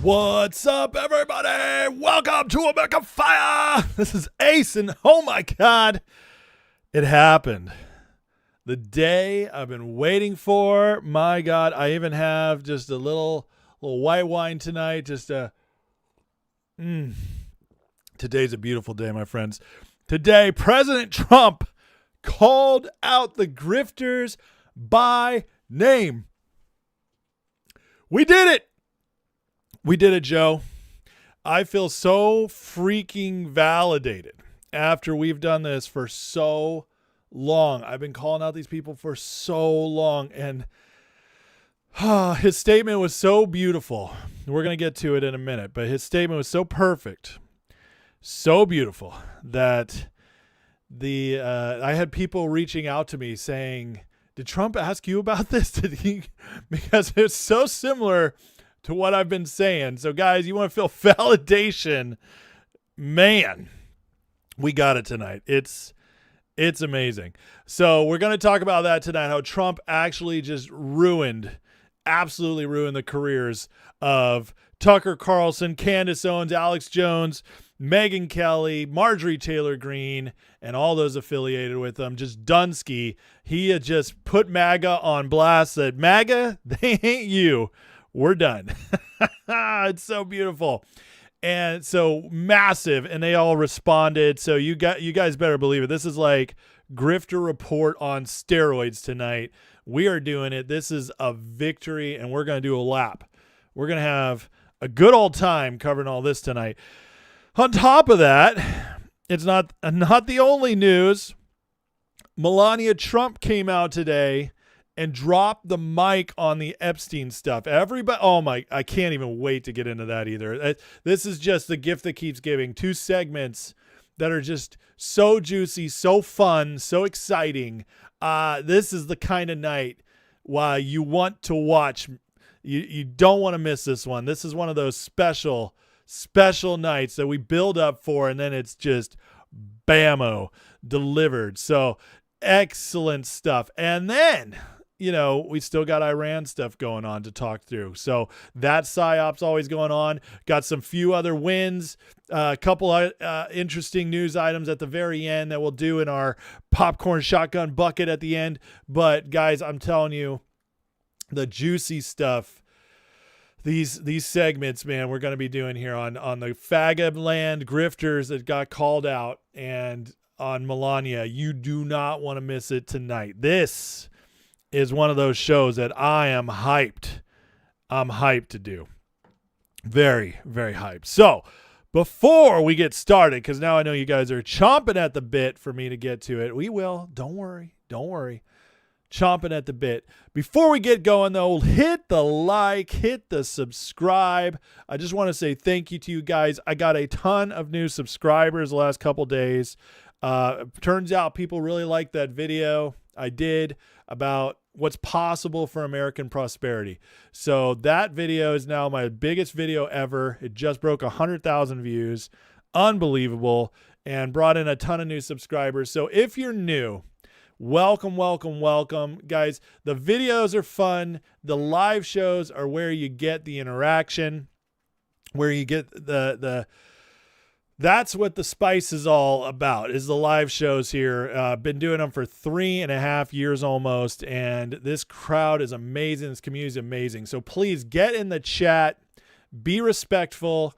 What's up, everybody? Welcome to America Fire. This is Ace, and oh my God, it happened. The day I've been waiting for. My God, I even have just a little white wine tonight. Today's a beautiful day, my friends. Today, President Trump called out the grifters by name. We did it. We did it, Joe. I feel so freaking validated after we've done this for so long. I've been calling out these people for so long, and his statement was so beautiful. We're going to get to it in a minute, but his statement was so perfect, so beautiful that I had people reaching out to me saying, did Trump ask you about this? Did he? Because it's so similar to what I've been saying. So guys, you want to feel validation, man, we got it tonight. It's amazing. So we're going to talk about that tonight, how Trump actually just absolutely ruined the careers of Tucker Carlson, Candace Owens, Alex Jones, Megyn Kelly, Marjorie Taylor Greene, and all those affiliated with them. Just Dunsky. He had just put MAGA on blast, said, MAGA, they ain't you. We're done. It's so beautiful. And so massive, and they all responded. So you guys better believe it. This is like Grifter report on steroids tonight. We are doing it. This is a victory, and we're going to do a lap. We're going to have a good old time covering all this tonight. On top of that, it's not the only news. Melania Trump came out today and dropped the mic on the Epstein stuff. Everybody, I can't even wait to get into that either. This is just the gift that keeps giving. 2 segments that are just so juicy, so fun, so exciting. This is the kind of night why you want to watch. You don't want to miss this one. This is one of those special nights that we build up for, and then it's just bammo delivered. So excellent stuff. And then, we still got Iran stuff going on to talk through. So that PSYOP's always going on. Got some few other wins, a couple of interesting news items at the very end that we'll do in our popcorn shotgun bucket at the end. But guys, I'm telling you, the juicy stuff, these segments, man, we're going to be doing here on the faggot land grifters that got called out, and on Melania. You do not want to miss it tonight. This is one of those shows that I am hyped. I'm hyped to do. Very, very hyped. So before we get started, because now I know you guys are chomping at the bit for me to get to it. We will. Don't worry. Chomping at the bit. Before we get going, though, hit the like, hit the subscribe. I just want to say thank you to you guys. I got a ton of new subscribers the last couple days. Turns out people really liked that video I did about what's possible for American prosperity. So that video is now my biggest video ever. It just broke 100,000 views. Unbelievable. And brought in a ton of new subscribers. So if you're new, welcome. Guys, the videos are fun. The live shows are where you get the interaction, where you get that's what the spice is all about, is the live shows here. Been doing them for 3.5 years almost, and this crowd is amazing. This community is amazing. So please get in the chat. Be respectful.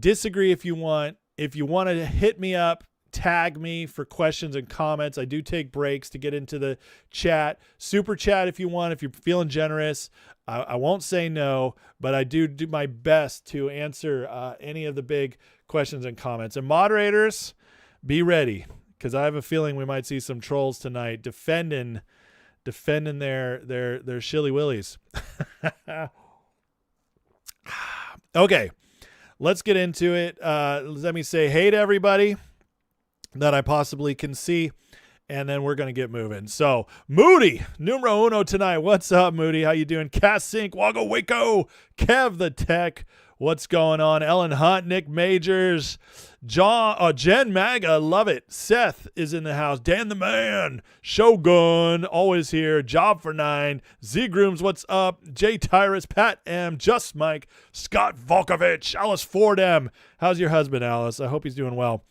Disagree if you want. If you want to hit me up, tag me for questions and comments. I do take breaks to get into the chat. Super chat if you want, if you're feeling generous. I won't say no, but I do my best to answer any of the big questions and comments. And moderators, be ready, because I have a feeling we might see some trolls tonight defending their shilly willies. Okay, let's get into it. Let me say hey to everybody that I possibly can see, and then we're going to get moving. So Moody, numero uno tonight. What's up, Moody? How you doing? Cass Sync, Wago Waco, Kev the Tech, What's going on? Ellen Hunt, Nick Majors, Jen Maga, love it. Seth is in the house. Dan the Man, Shogun, always here. Job for 9. Z Grooms, what's up? Jay Tyrus, Pat M, Just Mike, Scott Volkovich, Alice Ford M. How's your husband, Alice? I hope he's doing well.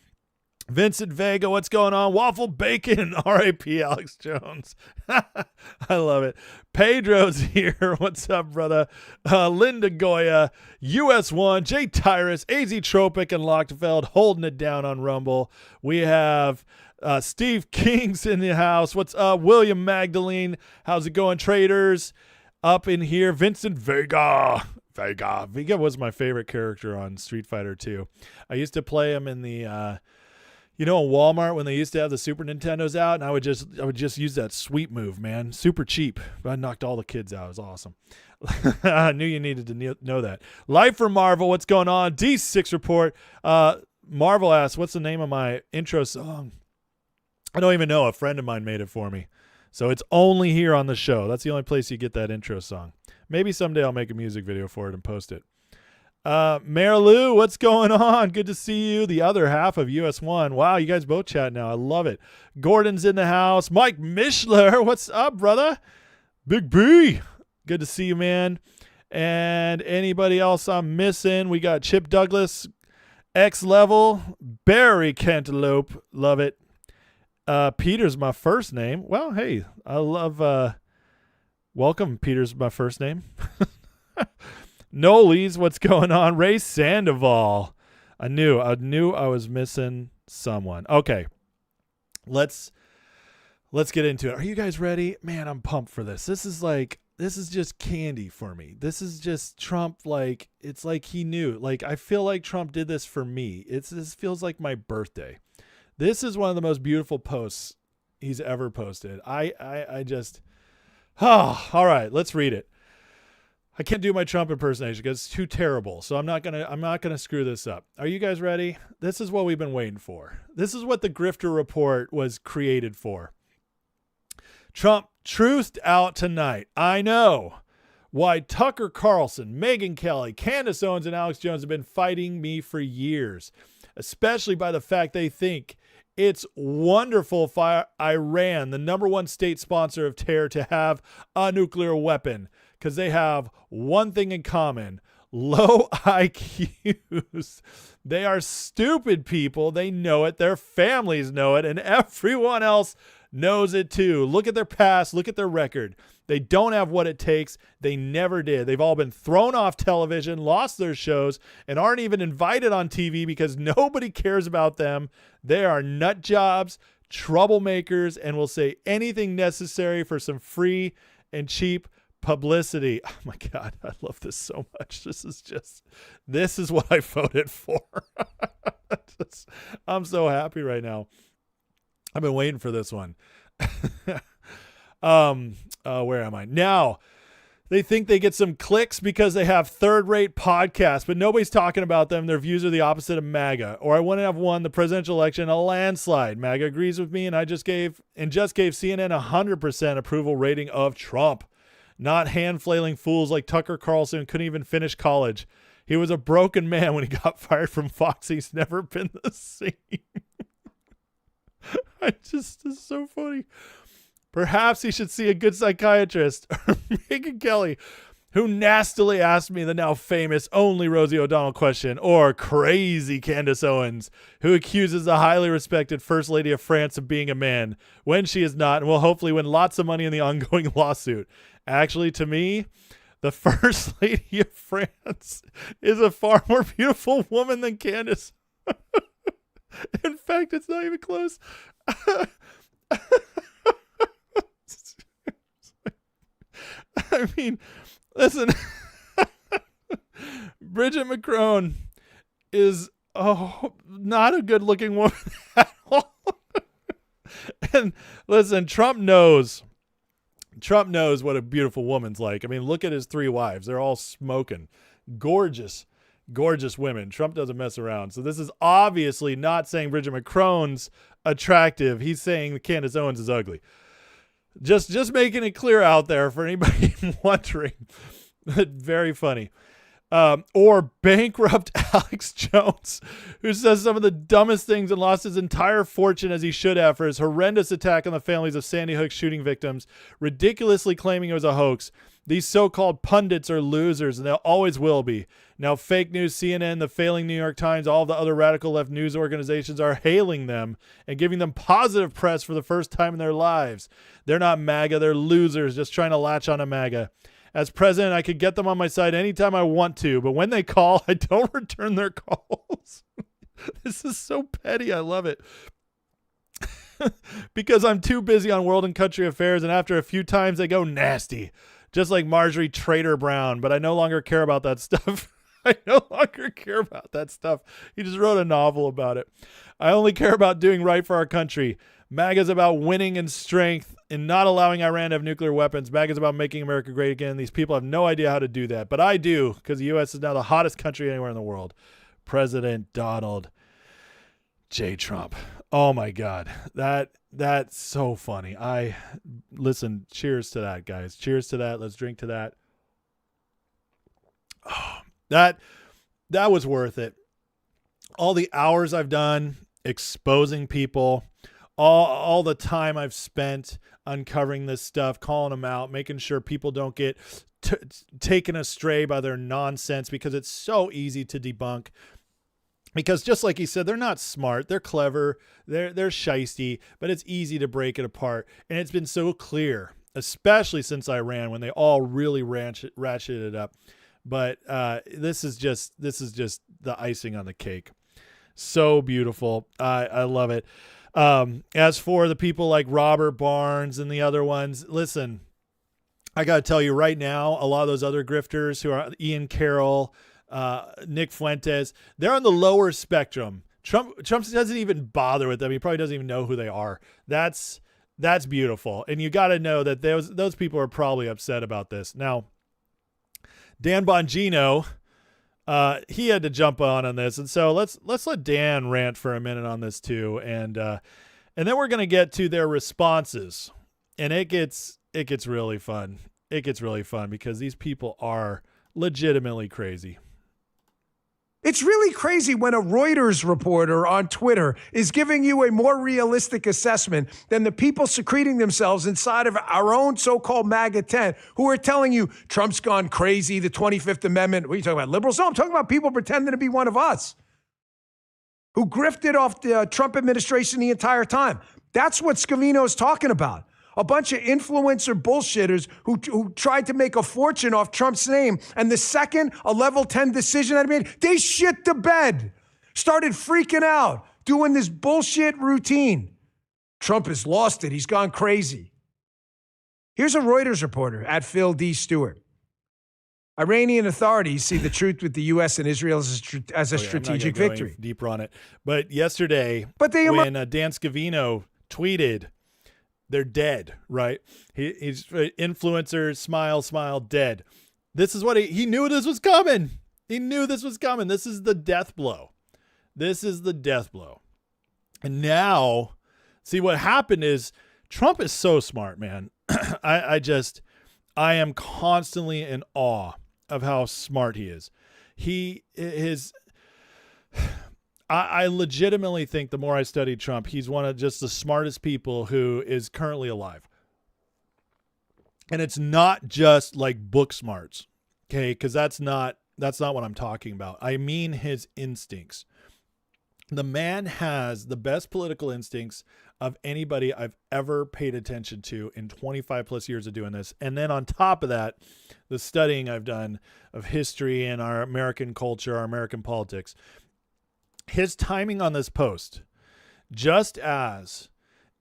Vincent Vega, what's going on? Waffle Bacon, R.I.P. Alex Jones. I love it. Pedro's here. What's up, brother? Linda Goya, US1, Jay Tyrus, AZ Tropic, and Lochtefeld holding it down on Rumble. We have Steve King's in the house. What's up? William Magdalene. How's it going, traders? Up in here. Vincent Vega. Vega was my favorite character on Street Fighter 2. I used to play him in the... in Walmart when they used to have the Super Nintendos out, and I would just use that sweep move, man. Super cheap. But I knocked all the kids out. It was awesome. I knew you needed to know that. Life for Marvel, what's going on? D6 Report. Marvel asks, what's the name of my intro song? I don't even know. A friend of mine made it for me. So it's only here on the show. That's the only place you get that intro song. Maybe someday I'll make a music video for it and post it. Mayor Lou, what's going on? Good to see you. The other half of US1. Wow, you guys both chat now. I love it. Gordon's in the house. Mike Mishler, what's up, brother? Big B, good to see you, man. And anybody else I'm missing? We got Chip Douglas, X Level, Barry Cantaloupe, love it. Peter's my first name. Well, hey, I love, welcome, Peter's my first name. Nolies, what's going on? Ray Sandoval. I knew I was missing someone. Okay. Let's get into it. Are you guys ready? Man, I'm pumped for this. This is just candy for me. This is just Trump, it's like he knew. I feel like Trump did this for me. This feels like my birthday. This is one of the most beautiful posts he's ever posted. I just all right, let's read it. I can't do my Trump impersonation because it's too terrible. So I'm not gonna screw this up. Are you guys ready? This is what we've been waiting for. This is what the Grifter report was created for. Trump truthed out tonight. I know why Tucker Carlson, Megyn Kelly, Candace Owens, and Alex Jones have been fighting me for years, especially by the fact they think it's wonderful for Iran, the number one state sponsor of terror, to have a nuclear weapon. Because they have one thing in common: low IQs. They are stupid people. They know it. Their families know it. And everyone else knows it too. Look at their past. Look at their record. They don't have what it takes. They never did. They've all been thrown off television, lost their shows, and aren't even invited on TV because nobody cares about them. They are nut jobs, troublemakers, and will say anything necessary for some free and cheap publicity. Oh my God, I love this so much. This is what I voted for. I'm so happy right now. I've been waiting for this one. Where am I now? They think they get some clicks because they have third-rate podcasts, but nobody's talking about them. Their views are the opposite of MAGA. Or I wouldn't have won the presidential election a landslide. MAGA agrees with me, and just gave CNN 100% approval rating of Trump. Not hand-flailing fools like Tucker Carlson who couldn't even finish college. He was a broken man when he got fired from Fox. He's never been the same. It's so funny. Perhaps he should see a good psychiatrist. Or Megyn Kelly, who nastily asked me the now famous only Rosie O'Donnell question. Or crazy Candace Owens, who accuses the highly respected First Lady of France of being a man when she is not, and will hopefully win lots of money in the ongoing lawsuit. Actually, to me, the First Lady of France is a far more beautiful woman than Candace. In fact, it's not even close. I mean, listen, Bridget Macron is not a good looking woman at all. And listen, Trump knows what a beautiful woman's like. I mean, look at his 3 wives. They're all smoking. Gorgeous women. Trump doesn't mess around. So this is obviously not saying Bridget Macron's attractive. He's saying Candace Owens is ugly. Just making it clear out there for anybody wondering. Very funny. Or bankrupt Alex Jones, who says some of the dumbest things and lost his entire fortune as he should have for his horrendous attack on the families of Sandy Hook shooting victims, ridiculously claiming it was a hoax. These so-called pundits are losers, and they always will be. Now, fake news, CNN, the failing New York Times, all the other radical left news organizations are hailing them and giving them positive press for the first time in their lives. They're not MAGA. They're losers just trying to latch on to MAGA. As president, I could get them on my side anytime I want to, but when they call, I don't return their calls. This is so petty. I love it. Because I'm too busy on world and country affairs, and after a few times, they go nasty. Just like Marjorie Trader Brown, but I no longer care about that stuff. I no longer care about that stuff. He just wrote a novel about it. I only care about doing right for our country. MAGA is about winning and strength and not allowing Iran to have nuclear weapons. MAGA is about making America great again. These people have no idea how to do that, but I do, because the U.S. is now the hottest country anywhere in the world. President Donald J. Trump. Oh my God. That's so funny. Listen, cheers to that, guys. Cheers to that. Let's drink to that. Oh, that was worth it. All the hours I've done exposing people, all the time I've spent uncovering this stuff, calling them out, making sure people don't get taken astray by their nonsense, because it's so easy to debunk. Because just like he said, they're not smart, they're clever, they're shisty, but it's easy to break it apart. And it's been so clear, especially since Iran, when they all really ratcheted it up. But this is just the icing on the cake. So beautiful. I love it. As for the people like Robert Barnes and the other ones, listen, I got to tell you right now, a lot of those other grifters who are Ian Carroll, Nick Fuentes, they're on the lower spectrum. Trump doesn't even bother with them. He probably doesn't even know who they are. That's beautiful. And you got to know that those people are probably upset about this. Now, Dan Bongino, he had to jump on this. And so let's let Dan rant for a minute on this too. And then we're going to get to their responses, and it gets really fun. It gets really fun because these people are legitimately crazy. It's really crazy when a Reuters reporter on Twitter is giving you a more realistic assessment than the people secreting themselves inside of our own so-called MAGA tent who are telling you Trump's gone crazy, the 25th Amendment. What are you talking about, liberals? No, I'm talking about people pretending to be one of us who grifted off the Trump administration the entire time. That's what Scavino's talking about. A bunch of influencer bullshitters who tried to make a fortune off Trump's name. And the second a level 10 decision had made, they shit the bed, started freaking out, doing this bullshit routine. Trump has lost it. He's gone crazy. Here's a Reuters reporter at Phil D. Stewart. Iranian authorities see the truth with the U.S. and Israel as a strategic victory. Go deeper on it. But yesterday, when Dan Scavino tweeted, they're dead, right? He's influencers, smile, dead. This is what he knew this was coming. He knew this was coming. This is the death blow. This is the death blow. And now, see what happened is Trump is so smart, man. I am constantly in awe of how smart he is. I legitimately think the more I study Trump, he's one of just the smartest people who is currently alive. And it's not just like book smarts, okay? Because that's not what I'm talking about. I mean his instincts. The man has the best political instincts of anybody I've ever paid attention to in 25 plus years of doing this. And then on top of that, the studying I've done of history and our American culture, our American politics. His timing on this post, just as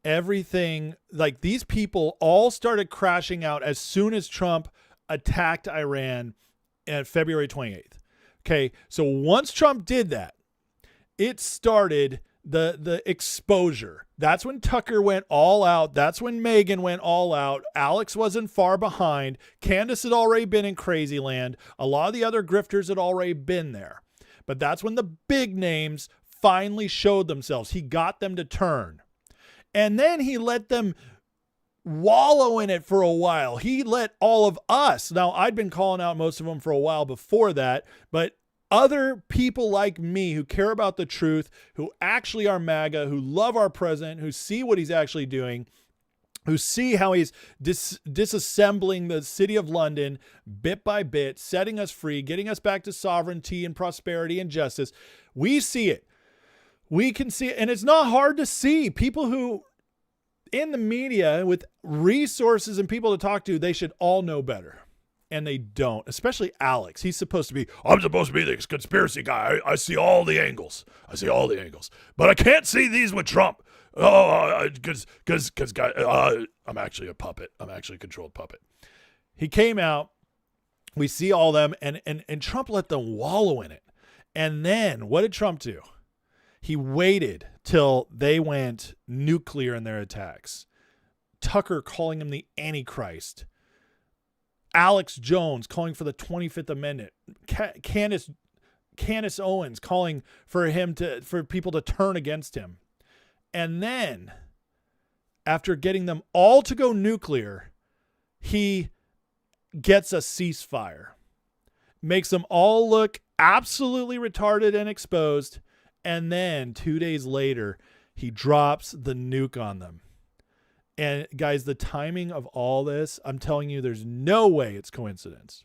everything, like these people all started crashing out as soon as Trump attacked Iran at February 28th. Okay, so once Trump did that, it started the exposure. That's when Tucker went all out. That's when Megyn went all out. Alex wasn't far behind. Candace had already been in crazy land. A lot of the other grifters had already been there. But that's when the big names finally showed themselves. He got them to turn. And then he let them wallow in it for a while. He let all of us, now I'd been calling out most of them for a while before that, but other people like me who care about the truth, who actually are MAGA, who love our president, who see what he's actually doing, who see how he's disassembling the city of London bit by bit, setting us free, getting us back to sovereignty and prosperity and justice. We see it. We can see it. And it's not hard to see. People who in the media with resources and people to talk to, they should all know better. And they don't, especially Alex. He's supposed to be, I'm supposed to be the conspiracy guy. I see all the angles. But I can't see these with Trump. Oh, because I'm actually a puppet. I'm actually a controlled puppet. He came out. We see all them, and Trump let them wallow in it. And then what did Trump do? He waited till they went nuclear in their attacks. Tucker calling him the Antichrist. Alex Jones calling for the 25th Amendment. Candace Owens calling for people to turn against him. And then, after getting them all to go nuclear, he gets a ceasefire. Makes them all look absolutely retarded and exposed. And then 2 days later, he drops the nuke on them. And guys, the timing of all this, I'm telling you, there's no way it's coincidence.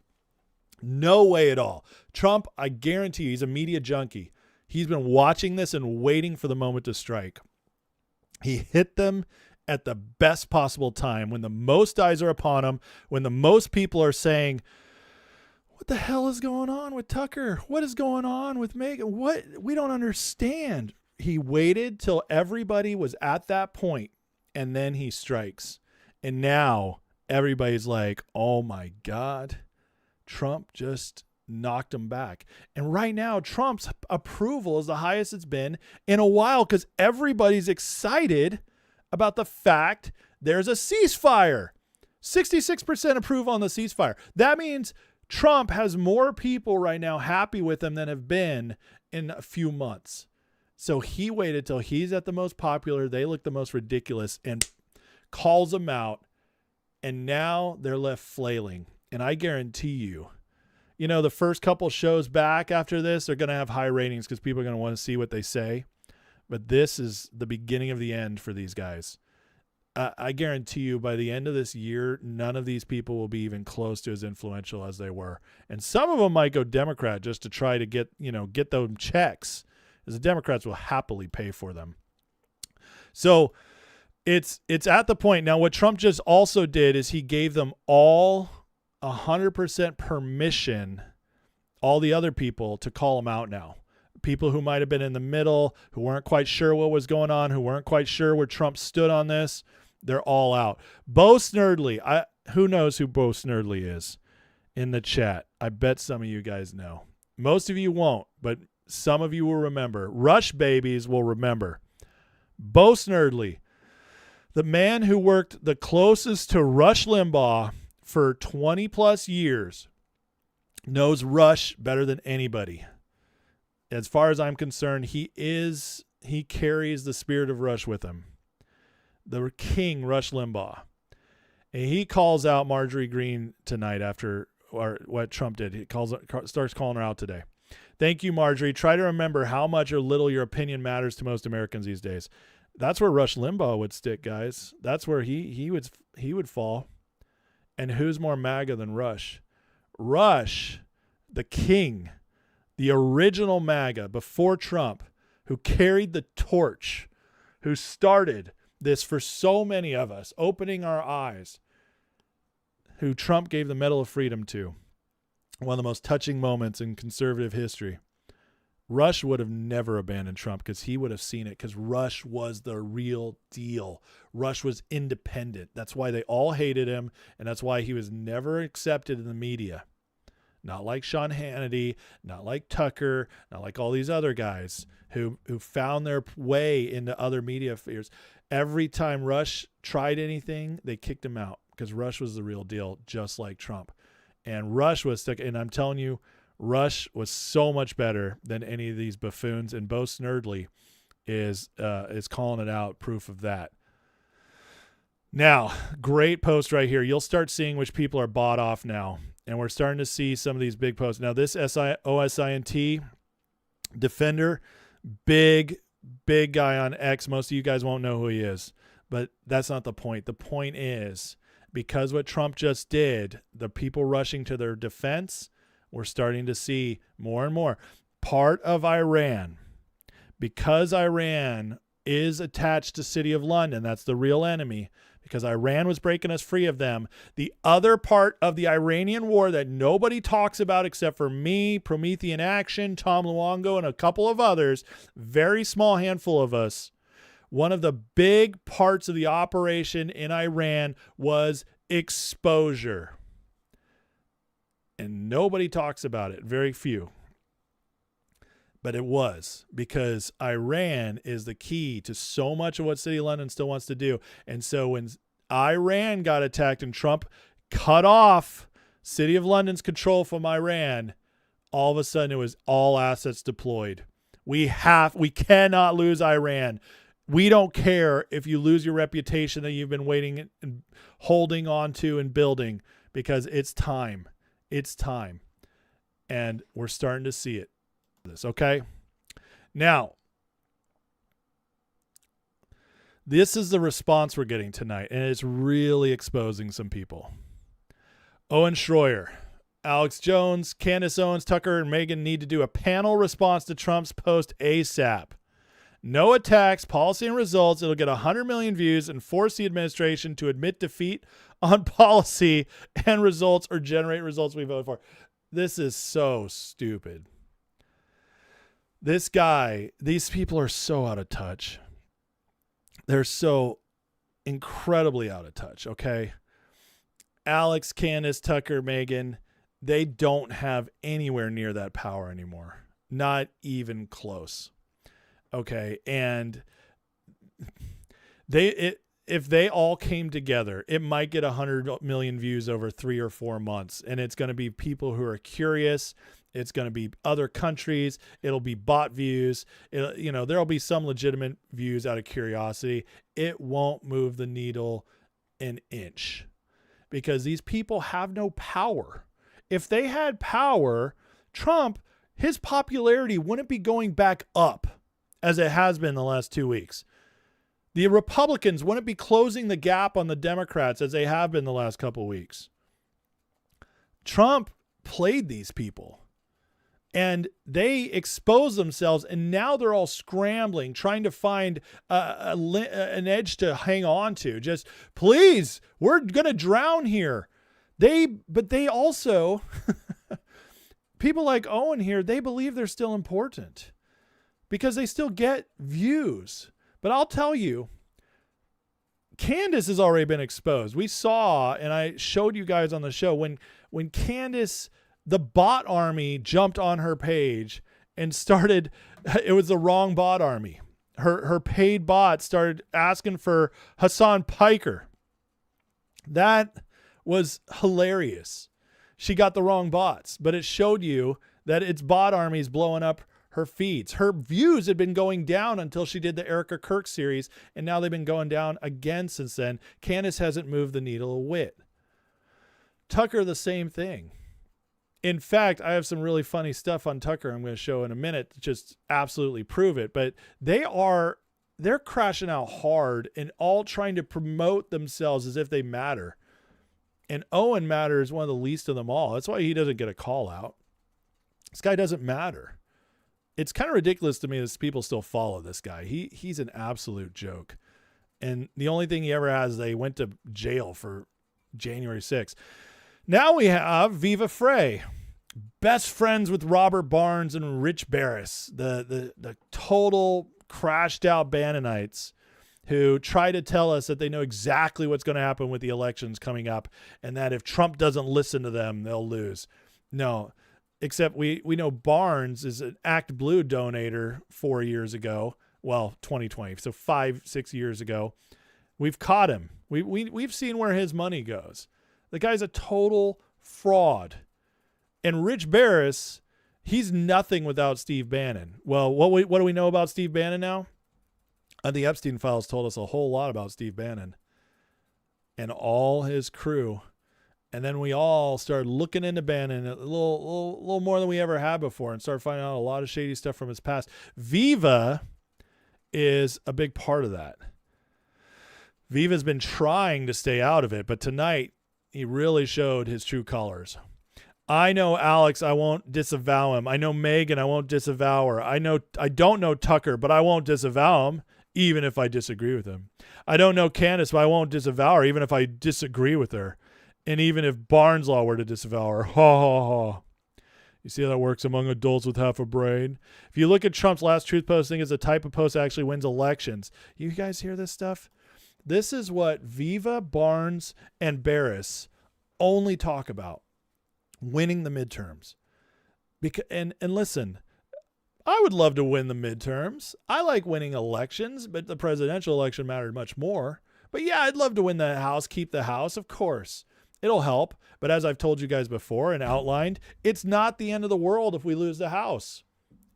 No way at all. Trump, I guarantee you, he's a media junkie. He's been watching this and waiting for the moment to strike. He hit them at the best possible time when the most eyes are upon him, when the most people are saying, what the hell is going on with Tucker? What is going on with Megyn? What? We don't understand. He waited till everybody was at that point, and then he strikes. And now everybody's like, oh my God, Trump just knocked him back. And right now, Trump's approval is the highest it's been in a while because everybody's excited about the fact there's a ceasefire. 66% approve on the ceasefire. That means Trump has more people right now happy with him than have been in a few months. So he waited till he's at the most popular, they look the most ridiculous, and calls them out. And now they're left flailing. And I guarantee you, the first couple shows back after this are going to have high ratings because people are going to want to see what they say. But this is the beginning of the end for these guys. I guarantee you by the end of this year, none of these people will be even close to as influential as they were. And some of them might go Democrat just to try to get those checks, as the Democrats will happily pay for them. So it's at the point now. What Trump just also did is he gave them all 100% permission, all the other people, to call him out now. People who might have been in the middle, who weren't quite sure what was going on, who weren't quite sure where Trump stood on this, they're all out. Bo Snerdley, who knows who Bo Snerdley is in the chat? I bet some of you guys know. Most of you won't, but some of you will remember. Rush babies will remember. Bo Snerdley, the man who worked the closest to Rush Limbaugh for 20 plus years, knows Rush better than anybody. As far as I'm concerned, he carries the spirit of Rush with him. The king, Rush Limbaugh. And he calls out Marjorie Greene tonight after what Trump did. He starts calling her out today. Thank you, Marjorie. Try to remember how much or little your opinion matters to most Americans these days. That's where Rush Limbaugh would stick, guys. That's where he would fall. And who's more MAGA than Rush? Rush, the king, the original MAGA before Trump, who carried the torch, who started this for so many of us, opening our eyes, who Trump gave the Medal of Freedom to. One of the most touching moments in conservative history. Rush would have never abandoned Trump because he would have seen it, because Rush was the real deal. Rush was independent. That's why they all hated him, and that's why he was never accepted in the media. Not like Sean Hannity, not like Tucker, not like all these other guys who found their way into other media spheres. Every time Rush tried anything, they kicked him out because Rush was the real deal, just like Trump. And Rush was stuck, and I'm telling you, Rush was so much better than any of these buffoons, and Bo Snerdley is calling it out, proof of that. Now, great post right here. You'll start seeing which people are bought off now. And we're starting to see some of these big posts. Now, this OSINT defender, big guy on X. Most of you guys won't know who he is. But that's not the point. The point is, because what Trump just did, the people rushing to their defense, we're starting to see more and more. Part of Iran, because Iran is attached to City of London, that's the real enemy, because Iran was breaking us free of them. The other part of the Iranian war that nobody talks about except for me, Promethean Action, Tom Luongo, and a couple of others, very small handful of us, one of the big parts of the operation in Iran was exposure. And nobody talks about it, very few. But it was, because Iran is the key to so much of what City of London still wants to do. And so when Iran got attacked and Trump cut off City of London's control from Iran, all of a sudden it was all assets deployed. We cannot lose Iran. We don't care if you lose your reputation that you've been waiting and holding on to and building, because it's time. It's time. And we're starting to see it. Okay. Now, this is the response we're getting tonight, and it's really exposing some people. Owen Schroyer, Alex Jones, Candace Owens, Tucker, and Megyn need to do a panel response to Trump's post ASAP. No attacks, policy and results. It'll get 100 million views and force the administration to admit defeat on policy and results, or generate results we voted for. This is so stupid. This guy, these people are so out of touch. They're so incredibly out of touch, okay? Alex, Candace, Tucker, Megyn, they don't have anywhere near that power anymore. Not even close. Okay, and if they all came together, it might get 100 million views over 3 or 4 months, and it's going to be people who are curious. It's going to be other countries. It'll be bot views. There'll be some legitimate views out of curiosity. It won't move the needle an inch, because these people have no power. If they had power, Trump, his popularity wouldn't be going back up as it has been the last 2 weeks. The Republicans wouldn't be closing the gap on the Democrats as they have been the last couple of weeks. Trump played these people, and they exposed themselves, and now they're all scrambling, trying to find an edge to hang on to. Just, please, we're going to drown here. But they also, people like Owen here, they believe they're still important, because they still get views. But I'll tell you, Candace has already been exposed. We saw, and I showed you guys on the show, when Candace, the bot army jumped on her page and started, it was the wrong bot army. Her paid bot started asking for Hassan Piker. That was hilarious. She got the wrong bots, but it showed you that it's bot armies blowing up her feeds. Her views had been going down until she did the Erica Kirk series, and now they've been going down again since then. Candace hasn't moved the needle a whit. Tucker, the same thing. In fact, I have some really funny stuff on Tucker I'm going to show in a minute to just absolutely prove it. But they're crashing out hard and all trying to promote themselves as if they matter. And Owen Matter is one of the least of them all. That's why he doesn't get a call out. This guy doesn't matter. It's kind of ridiculous to me that people still follow this guy. He's an absolute joke. And the only thing he ever has is they went to jail for January 6th. Now we have Viva Frey, best friends with Robert Barnes and Rich Barris, the total crashed out Bannonites who try to tell us that they know exactly what's going to happen with the elections coming up, and that if Trump doesn't listen to them, they'll lose. No, except we know Barnes is an Act Blue donator 4 years ago. Well, 2020. So 5-6 years ago, we've caught him. We've seen where his money goes. The guy's a total fraud. And Rich Barris, he's nothing without Steve Bannon. Well, what do we know about Steve Bannon now? The Epstein files told us a whole lot about Steve Bannon. and all his crew. And then we all started looking into Bannon a little more than we ever had before and started finding out a lot of shady stuff from his past. Viva is a big part of that. Viva's been trying to stay out of it, but tonight he really showed his true colors. I know Alex, I won't disavow him. I know Megyn, I won't disavow her. I don't know Tucker, but I won't disavow him, even if I disagree with him. I don't know Candace, but I won't disavow her, even if I disagree with her. And even if Barneslaw were to disavow her. Ha, ha, ha. You see how that works among adults with half a brain? If you look at Trump's last truth posting as a type of post that actually wins elections. You guys hear this stuff? This is what Viva, Barnes, and Barris only talk about. Winning the midterms. And listen, I would love to win the midterms. I like winning elections, but the presidential election mattered much more. But yeah, I'd love to win the House, keep the House, of course. It'll help. But as I've told you guys before and outlined, it's not the end of the world if we lose the House.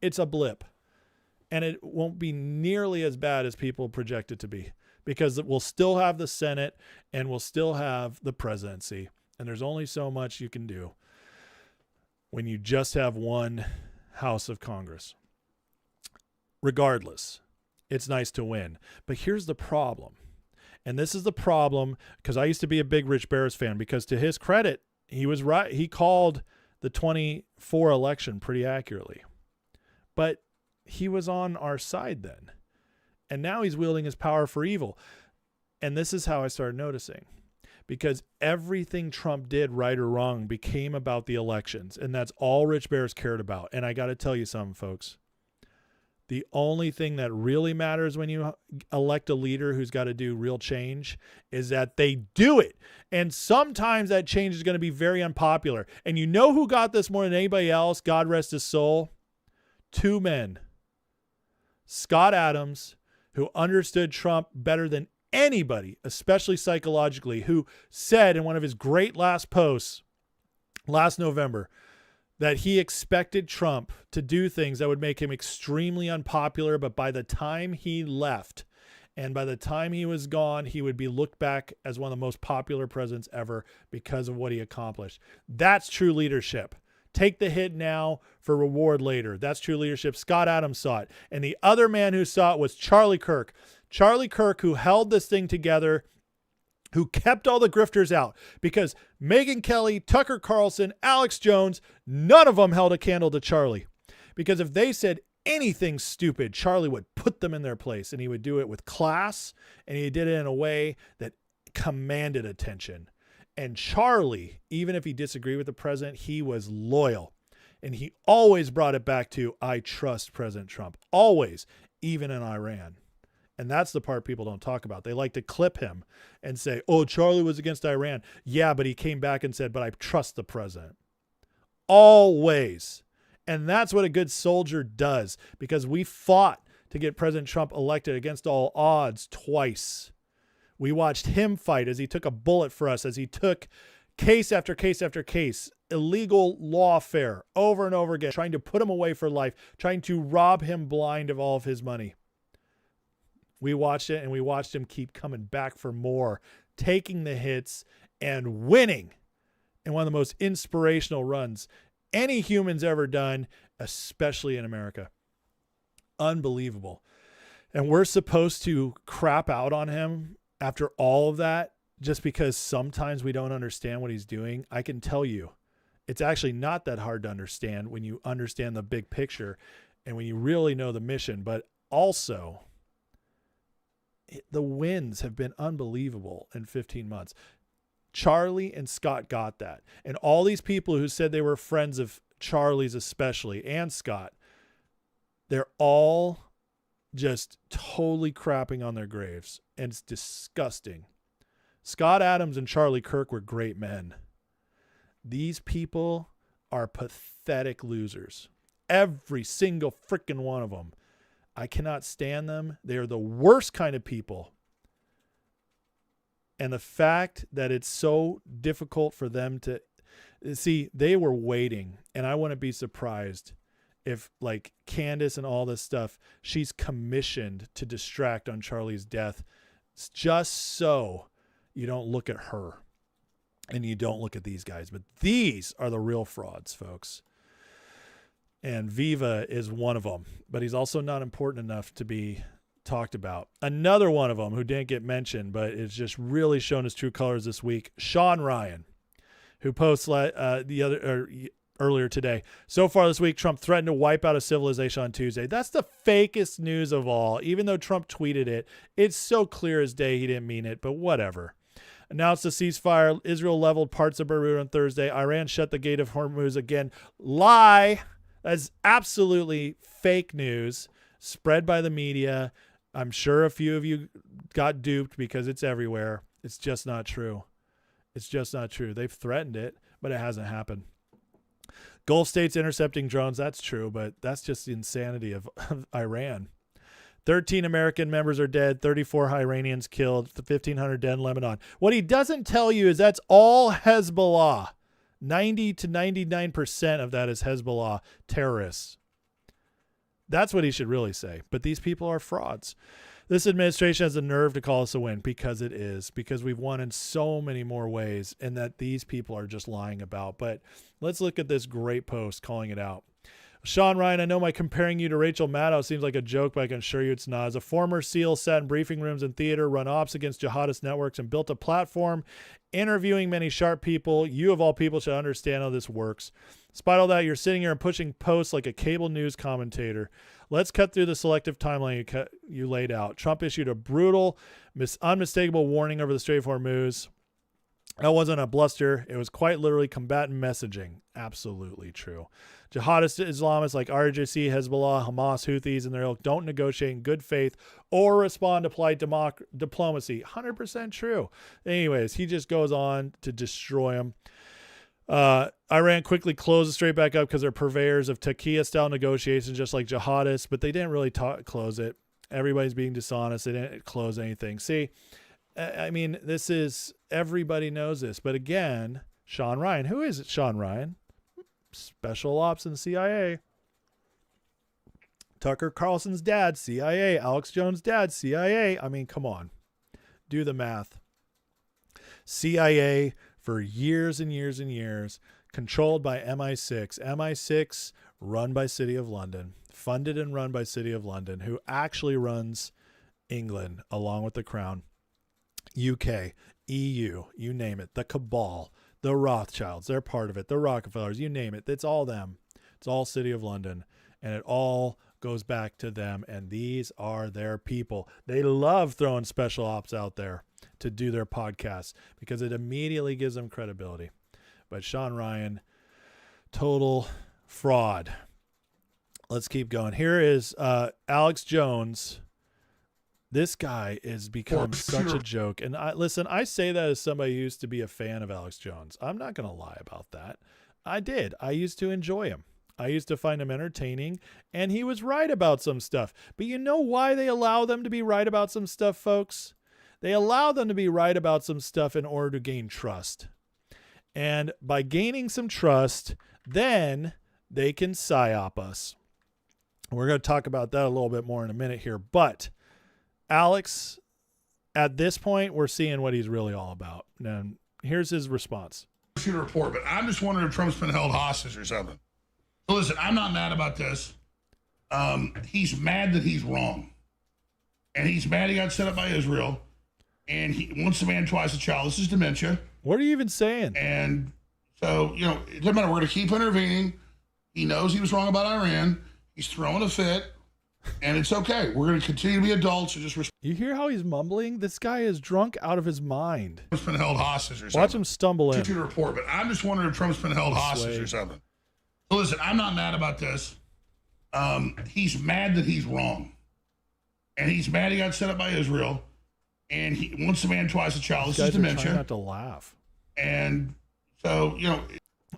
It's a blip. And it won't be nearly as bad as people project it to be, because we'll still have the Senate and we'll still have the presidency. And there's only so much you can do when you just have one House of Congress. Regardless, it's nice to win. But here's the problem. And this is the problem, because I used to be a big Rich Barris fan, because to his credit, he was right. He called the 24 election pretty accurately. But he was on our side then. And now he's wielding his power for evil. And this is how I started noticing. Because everything Trump did, right or wrong, became about the elections. And that's all Rich Barris cared about. And I got to tell you something, folks. The only thing that really matters when you elect a leader who's got to do real change is that they do it. And sometimes that change is going to be very unpopular. And you know who got this more than anybody else? God rest his soul. Two men. Scott Adams, who understood Trump better than anybody, especially psychologically, who said in one of his great last posts last November that he expected Trump to do things that would make him extremely unpopular, but by the time he left and by the time he was gone, he would be looked back as one of the most popular presidents ever because of what he accomplished. That's true leadership. Take the hit now for reward later. That's true leadership. Scott Adams saw it. And the other man who saw it was Charlie Kirk. Charlie Kirk, who held this thing together, who kept all the grifters out, because Megyn Kelly, Tucker Carlson, Alex Jones, none of them held a candle to Charlie. Because if they said anything stupid, Charlie would put them in their place, and he would do it with class, and he did it in a way that commanded attention. And Charlie, even if he disagreed with the president, he was loyal. And he always brought it back to, I trust President Trump. Always, even in Iran. And that's the part people don't talk about. They like to clip him and say, oh, Charlie was against Iran. Yeah, but he came back and said, but I trust the president. Always. And that's what a good soldier does, because we fought to get President Trump elected against all odds twice. We watched him fight as he took a bullet for us, as he took case after case after case, illegal lawfare over and over again, trying to put him away for life, trying to rob him blind of all of his money. We watched it, and we watched him keep coming back for more, taking the hits and winning in one of the most inspirational runs any human's ever done, especially in America. Unbelievable. And we're supposed to crap out on him after all of that just because sometimes we don't understand what he's doing. I can tell you, it's actually not that hard to understand when you understand the big picture and when you really know the mission. But also, the wins have been unbelievable in 15 months. Charlie and Scott got that. And all these people who said they were friends of Charlie's especially, and Scott, they're all just totally crapping on their graves. And it's disgusting. Scott Adams and Charlie Kirk were great men. These people are pathetic losers. Every single freaking one of them. I cannot stand them. They are the worst kind of people. And the fact that it's so difficult for them to see, they were waiting, and I wouldn't be surprised if, like Candace and all this stuff, she's commissioned to distract on Charlie's death just so You don't look at her. And you don't look at these guys. But these are the real frauds, folks. And Viva is one of them. But he's also not important enough to be talked about. Another one of them who didn't get mentioned, but it's just really shown his true colors this week, Sean Ryan, who posts earlier today. So far this week, Trump threatened to wipe out a civilization on Tuesday. That's the fakest news of all. Even though Trump tweeted it, it's so clear as day he didn't mean it, but whatever. Announced a ceasefire. Israel leveled parts of Beirut on Thursday. Iran shut the Strait of Hormuz again. Lie. That's absolutely fake news spread by the media. I'm sure a few of you got duped because it's everywhere. It's just not true. It's just not true. They've threatened it, but it hasn't happened. Gulf states intercepting drones. That's true, but that's just the insanity of Iran. 13 American members are dead, 34 Iranians killed, 1,500 dead in Lebanon. What he doesn't tell you is that's all Hezbollah. 90 to 99% of that is Hezbollah terrorists. That's what he should really say. But these people are frauds. This administration has the nerve to call us a win because it is, because we've won in so many more ways and that these people are just lying about. But let's look at this great post calling it out. Sean Ryan, I know my comparing you to Rachel Maddow seems like a joke, but I can assure you it's not. As a former SEAL, sat in briefing rooms and theater, run ops against jihadist networks, and built a platform interviewing many sharp people, you of all people should understand how this works. Despite all that, you're sitting here and pushing posts like a cable news commentator. Let's cut through the selective timeline you laid out. Trump issued a brutal, unmistakable warning over the Strait of Hormuz. That wasn't a bluster. It was quite literally combatant messaging. Absolutely true. Jihadist Islamists like RJC, Hezbollah, Hamas, Houthis, and their ilk don't negotiate in good faith or respond to polite diplomacy. 100% true. Anyways, he just goes on to destroy them. Iran quickly closed the strait back up because they're purveyors of Taqiyya-style negotiations, just like jihadists, but they didn't really close it. Everybody's being dishonest. They didn't close anything. See, I mean, this is, everybody knows this. But again, Sean Ryan. Who is it, Sean Ryan? Special ops and CIA. Tucker Carlson's dad, CIA. Alex Jones' dad, CIA. I mean, come on. Do the math. CIA for years and years and years, controlled by MI6. MI6 run by City of London, funded and run by City of London, who actually runs England along with the Crown. UK, EU, you name it, the cabal, the Rothschilds, they're part of it, the Rockefellers, you name it, it's all them. It's all City of London, and it all goes back to them, and these are their people. They love throwing special ops out there to do their podcasts because it immediately gives them credibility. But Sean Ryan, total fraud. Let's keep going. Here is Alex Jones. This guy has become such a joke. And I say that as somebody who used to be a fan of Alex Jones. I'm not going to lie about that. I did. I used to enjoy him. I used to find him entertaining, and he was right about some stuff. But you know why they allow them to be right about some stuff, folks? They allow them to be right about some stuff in order to gain trust. And by gaining some trust, then they can psyop us. We're going to talk about that a little bit more in a minute here. But Alex, at this point, we're seeing what he's really all about. And here's his response. See the report, but I'm just wondering if Trump's been held hostage or something. So listen, I'm not mad about this. He's mad that he's wrong. And he's mad he got set up by Israel. And he once a man, twice a child. This is dementia. What are you even saying? And so, it doesn't matter. We're going to keep intervening. He knows he was wrong about Iran. He's throwing a fit. And it's okay. We're going to continue to be adults. You hear how he's mumbling? This guy is drunk out of his mind. Trump's been held hostage or something. Watch him stumble in. See the report, but I'm just wondering if Trump's been held hostage or something. So listen, I'm not mad about this. He's mad that he's wrong. And he's mad he got set up by Israel. And he once a man, twice a child. This is dementia. Trying not to laugh. And so,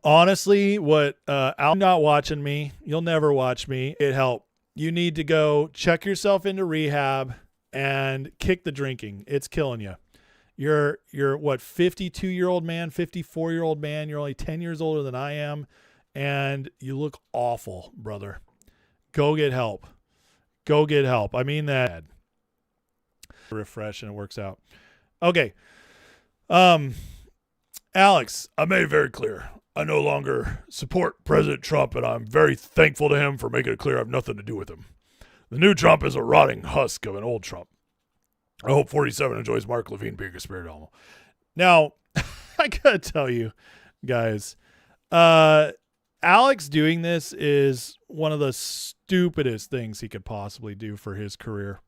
honestly, Al not watching me. You'll never watch me. It helped. You need to go check yourself into rehab and kick the drinking. It's killing you. You're 52-year-old man, 54-year-old man. You're only 10 years older than I am. And you look awful, brother. Go get help. Go get help. I mean that. Refresh and it works out. Okay. Alex, I made it very clear. I no longer support President Trump, and I'm very thankful to him for making it clear I have nothing to do with him. The new Trump is a rotting husk of an old Trump. I hope 47 enjoys Mark Levine being a spirit animal. Now, I gotta tell you, guys, Alex doing this is one of the stupidest things he could possibly do for his career.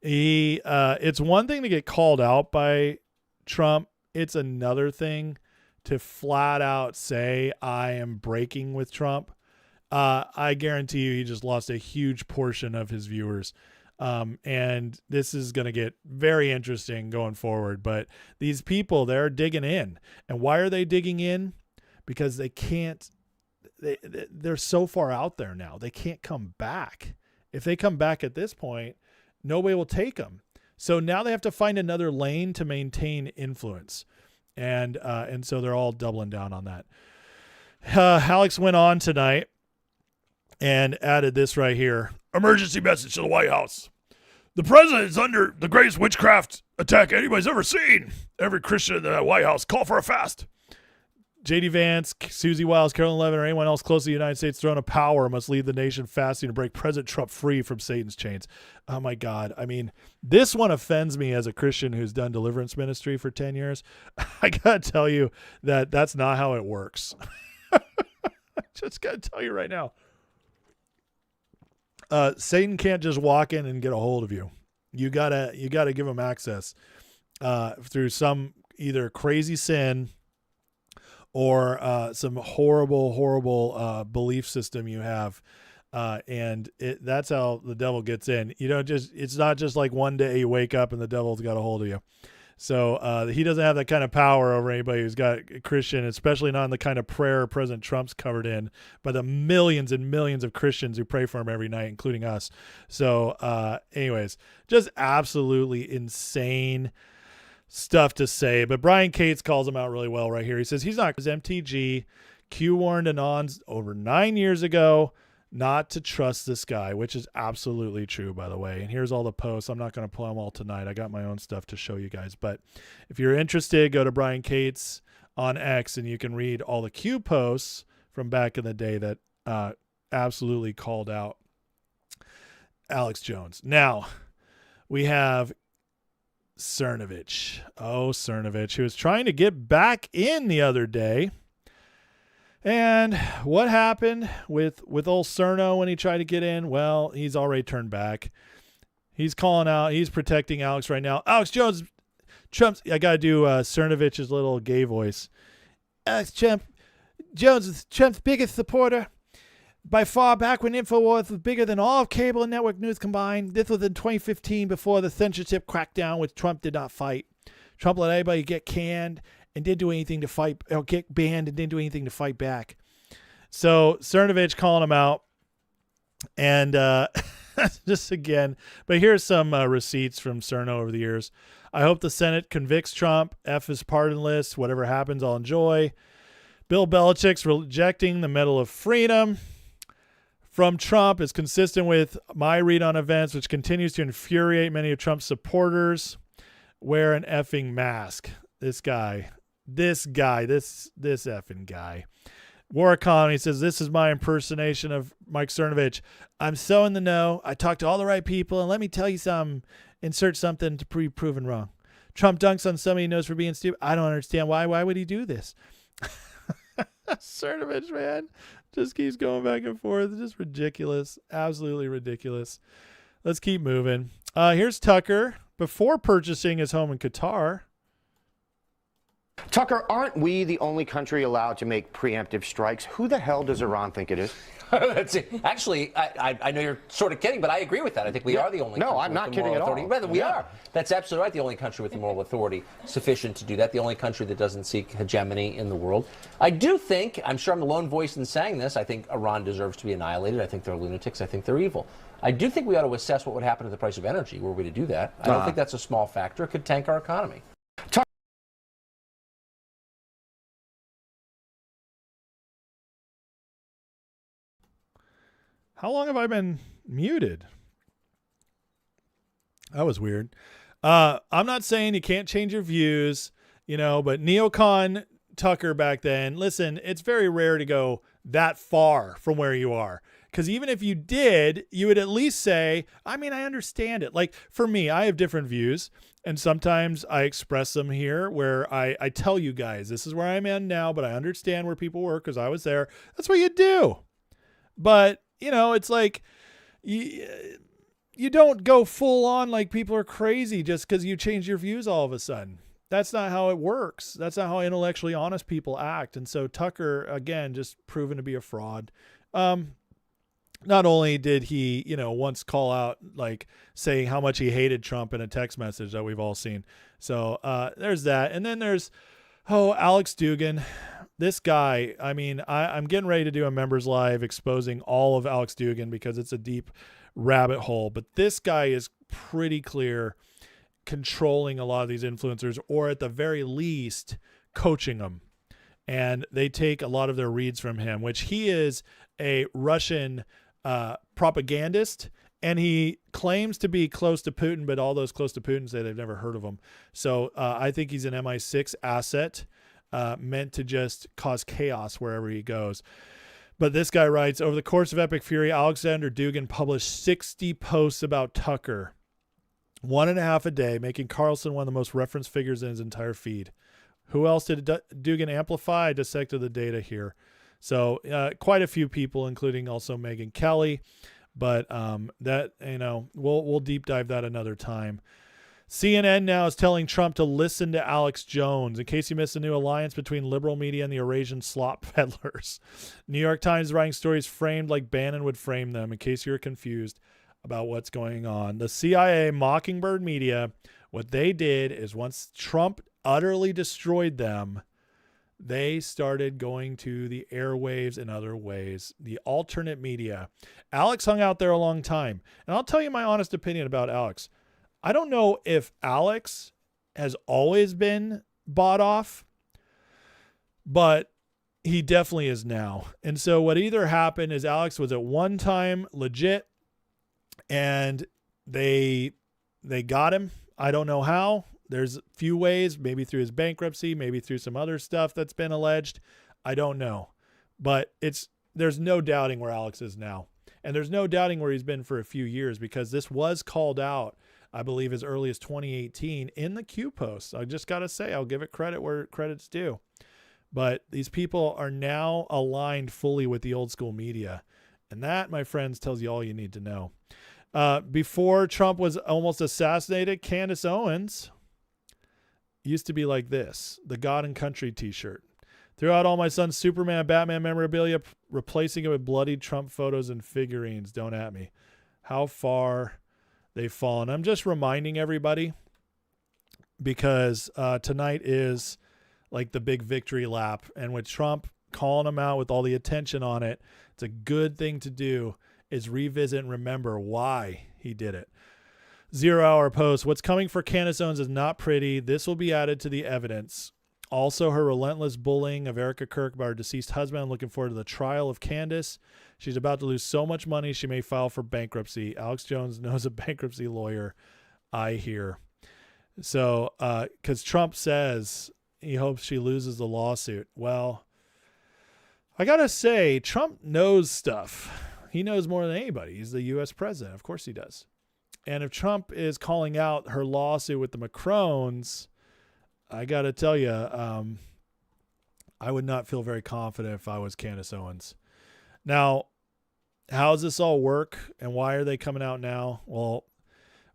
It's one thing to get called out by Trump. It's another thing to flat out say, I am breaking with Trump. I guarantee you he just lost a huge portion of his viewers. And this is going to get very interesting going forward. But these people, they're digging in. And why are they digging in? Because they can't, they're so far out there now. They can't come back. If they come back at this point, nobody will take them. So now they have to find another lane to maintain influence. And so they're all doubling down on that. Alex went on tonight and added this right here. Emergency message to the White House. The president is under the greatest witchcraft attack anybody's ever seen. Every Christian in the White House, call for a fast. J.D. Vance, Susie Wiles, Carolyn Levin, or anyone else close to the United States throne of power must lead the nation fasting to break President Trump free from Satan's chains. Oh, my God. I mean, this one offends me as a Christian who's done deliverance ministry for 10 years. I got to tell you that that's not how it works. I just got to tell you right now. Satan can't just walk in and get a hold of you. You gotta give him access through some either crazy sin or some horrible belief system you have. And that's how the devil gets in. It's not just like one day you wake up and the devil's got a hold of you. So he doesn't have that kind of power over anybody who's got a Christian, especially not in the kind of prayer President Trump's covered in by the millions and millions of Christians who pray for him every night, including us. So anyways, just absolutely insane stuff to say. But Brian Cates calls him out really well right here. He says he's not, because MTG Q warned Anons over 9 years ago not to trust this guy, which is absolutely true, by the way. And here's all the posts. I'm not going to pull them all tonight. I got my own stuff to show you guys. But if you're interested, go to Brian Cates on X and you can read all the Q posts from back in the day that absolutely called out Alex Jones. Now, we have Cernovich. Oh, Cernovich, who was trying to get back in the other day. And what happened with old Cerno when he tried to get in? Well, he's already turned back. He's calling out. He's protecting Alex right now. Alex Jones, I got to do Cernovich's little gay voice. Alex Jones is Trump's biggest supporter. By far, back when InfoWars was bigger than all of cable and network news combined. This was in 2015 before the censorship crackdown, which Trump did not fight. Trump let everybody get canned and didn't do anything to fight, or get banned and didn't do anything to fight back. So Cernovich calling him out. And just again, but here's some receipts from Cerno over the years. I hope the Senate convicts Trump. F is pardonless. Whatever happens, I'll enjoy. Bill Belichick's rejecting the Medal of Freedom from Trump is consistent with my read on events, which continues to infuriate many of Trump's supporters. Wear an effing mask. This effing guy. War Economy says, this is my impersonation of Mike Cernovich. I'm so in the know. I talked to all the right people, and let me tell you something. Insert something to be proven wrong. Trump dunks on somebody he knows for being stupid. I don't understand why. Why would he do this? Cernovich, man, just keeps going back and forth. It's just ridiculous. Absolutely ridiculous. Let's keep moving. Here's Tucker before purchasing his home in Qatar. Tucker, aren't we the only country allowed to make preemptive strikes? Who the hell does Iran think it is? That's it. Actually, I know you're sort of kidding, but I agree with that. I think we are the only country. No, I'm not kidding at all. Rather, we are. That's absolutely right. The only country with the moral authority sufficient to do that. The only country that doesn't seek hegemony in the world. I do think, I'm sure I'm the lone voice in saying this, I think Iran deserves to be annihilated. I think they're lunatics. I think they're evil. I do think we ought to assess what would happen to the price of energy were we to do that. I don't think that's a small factor. It could tank our economy. How long have I been muted? That was weird. I'm not saying you can't change your views. but neocon Tucker back then, listen, it's very rare to go that far from where you are. Because even if you did, you would at least say, I mean, I understand it. Like for me, I have different views. And sometimes I express them here where I tell you guys, this is where I'm at now, but I understand where people were because I was there. That's what you do. But, it's like you don't go full on like people are crazy just because you change your views all of a sudden. That's not how it works. That's not how intellectually honest people act. And so Tucker, again, just proven to be a fraud. Not only did he, once call out, like saying how much he hated Trump in a text message that we've all seen. So there's that. And then there's, Alex Dugan. This guy, I mean, I'm getting ready to do a members live exposing all of Alex Dugan because it's a deep rabbit hole. But this guy is pretty clear controlling a lot of these influencers, or at the very least coaching them. And they take a lot of their reads from him, which he is a Russian propagandist, and he claims to be close to Putin, but all those close to Putin say they've never heard of him. So I think he's an MI6 asset meant to just cause chaos wherever he goes. But this guy writes, over the course of Epic Fury, Alexander Dugin published 60 posts about Tucker, 1.5 a day, making Carlson one of the most referenced figures in his entire feed. Who else did Dugin amplify? I dissected the data here. So quite a few people, including also Megyn Kelly. But that, we'll deep dive that another time. CNN now is telling Trump to listen to Alex Jones in case you missed a new alliance between liberal media and the Eurasian slop peddlers. New York Times is writing stories framed like Bannon would frame them in case you're confused about what's going on. The CIA Mockingbird media, what they did is once Trump utterly destroyed them, they started going to the airwaves in other ways, the alternate media. Alex hung out there a long time. And I'll tell you my honest opinion about Alex. I don't know if Alex has always been bought off, but he definitely is now. And so what either happened is Alex was at one time legit and they got him. I don't know how. There's a few ways, maybe through his bankruptcy, maybe through some other stuff that's been alleged. I don't know. But there's no doubting where Alex is now. And there's no doubting where he's been for a few years because this was called out, I believe, as early as 2018 in the Q post. I just got to say, I'll give it credit where credit's due. But these people are now aligned fully with the old school media. And that, my friends, tells you all you need to know. Before Trump was almost assassinated, Candace Owens used to be like this, the God and Country t-shirt. Threw out all my son's Superman, Batman memorabilia, replacing it with bloodied Trump photos and figurines. Don't at me. How far they've fallen. I'm just reminding everybody because tonight is like the big victory lap. And with Trump calling him out with all the attention on it, it's a good thing to do is revisit and remember why he did it. 0 Hour post. What's coming for Candace Owens is not pretty. This will be added to the evidence. Also, her relentless bullying of Erica Kirk by her deceased husband. I'm looking forward to the trial of Candace. She's about to lose so much money she may file for bankruptcy. Alex Jones knows a bankruptcy lawyer, I hear. So, because Trump says he hopes she loses the lawsuit. Well, I got to say, Trump knows stuff. He knows more than anybody. He's the U.S. president. Of course he does. And if Trump is calling out her lawsuit with the Macrons, I got to tell you, I would not feel very confident if I was Candace Owens. Now, how does this all work and why are they coming out now? Well,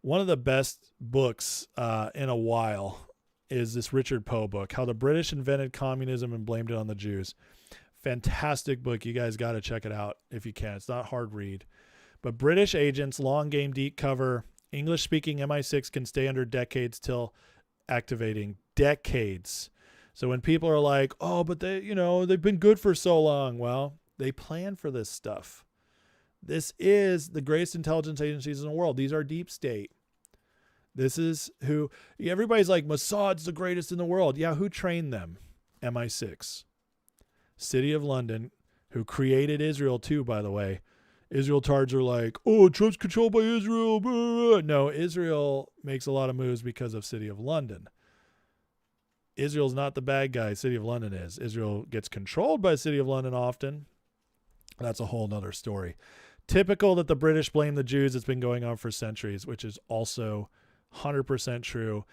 one of the best books in a while is this Richard Poe book, How the British Invented Communism and Blamed It on the Jews. Fantastic book. You guys got to check it out if you can. It's not hard read. But British agents, long game, deep cover, English-speaking MI6 can stay under decades till activating. Decades. So when people are like, oh, but they've been good for so long. Well, they plan for this stuff. This is the greatest intelligence agencies in the world. These are deep state. This is who, everybody's like, Mossad's the greatest in the world. Yeah, who trained them? MI6. City of London, who created Israel too, by the way. Israel tards are like, oh, Trump's controlled by Israel. Blah. No, Israel makes a lot of moves because of City of London. Israel's not the bad guy. City of London is. Israel gets controlled by City of London often. That's a whole nother story. Typical that the British blame the Jews. It's been going on for centuries, which is also 100% true.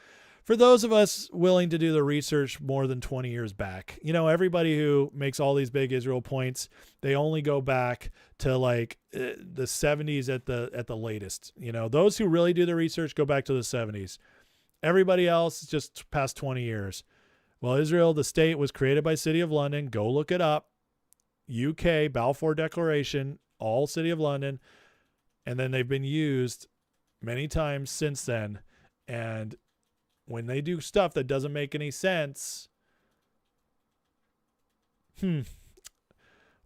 For those of us willing to do the research more than 20 years back, everybody who makes all these big Israel points, they only go back to like the 70s at the latest. Those who really do the research go back to the 70s. Everybody else is just past 20 years. Well, Israel, the state, was created by City of London. Go look it up. UK, Balfour Declaration, all City of London. And then they've been used many times since then. And when they do stuff that doesn't make any sense,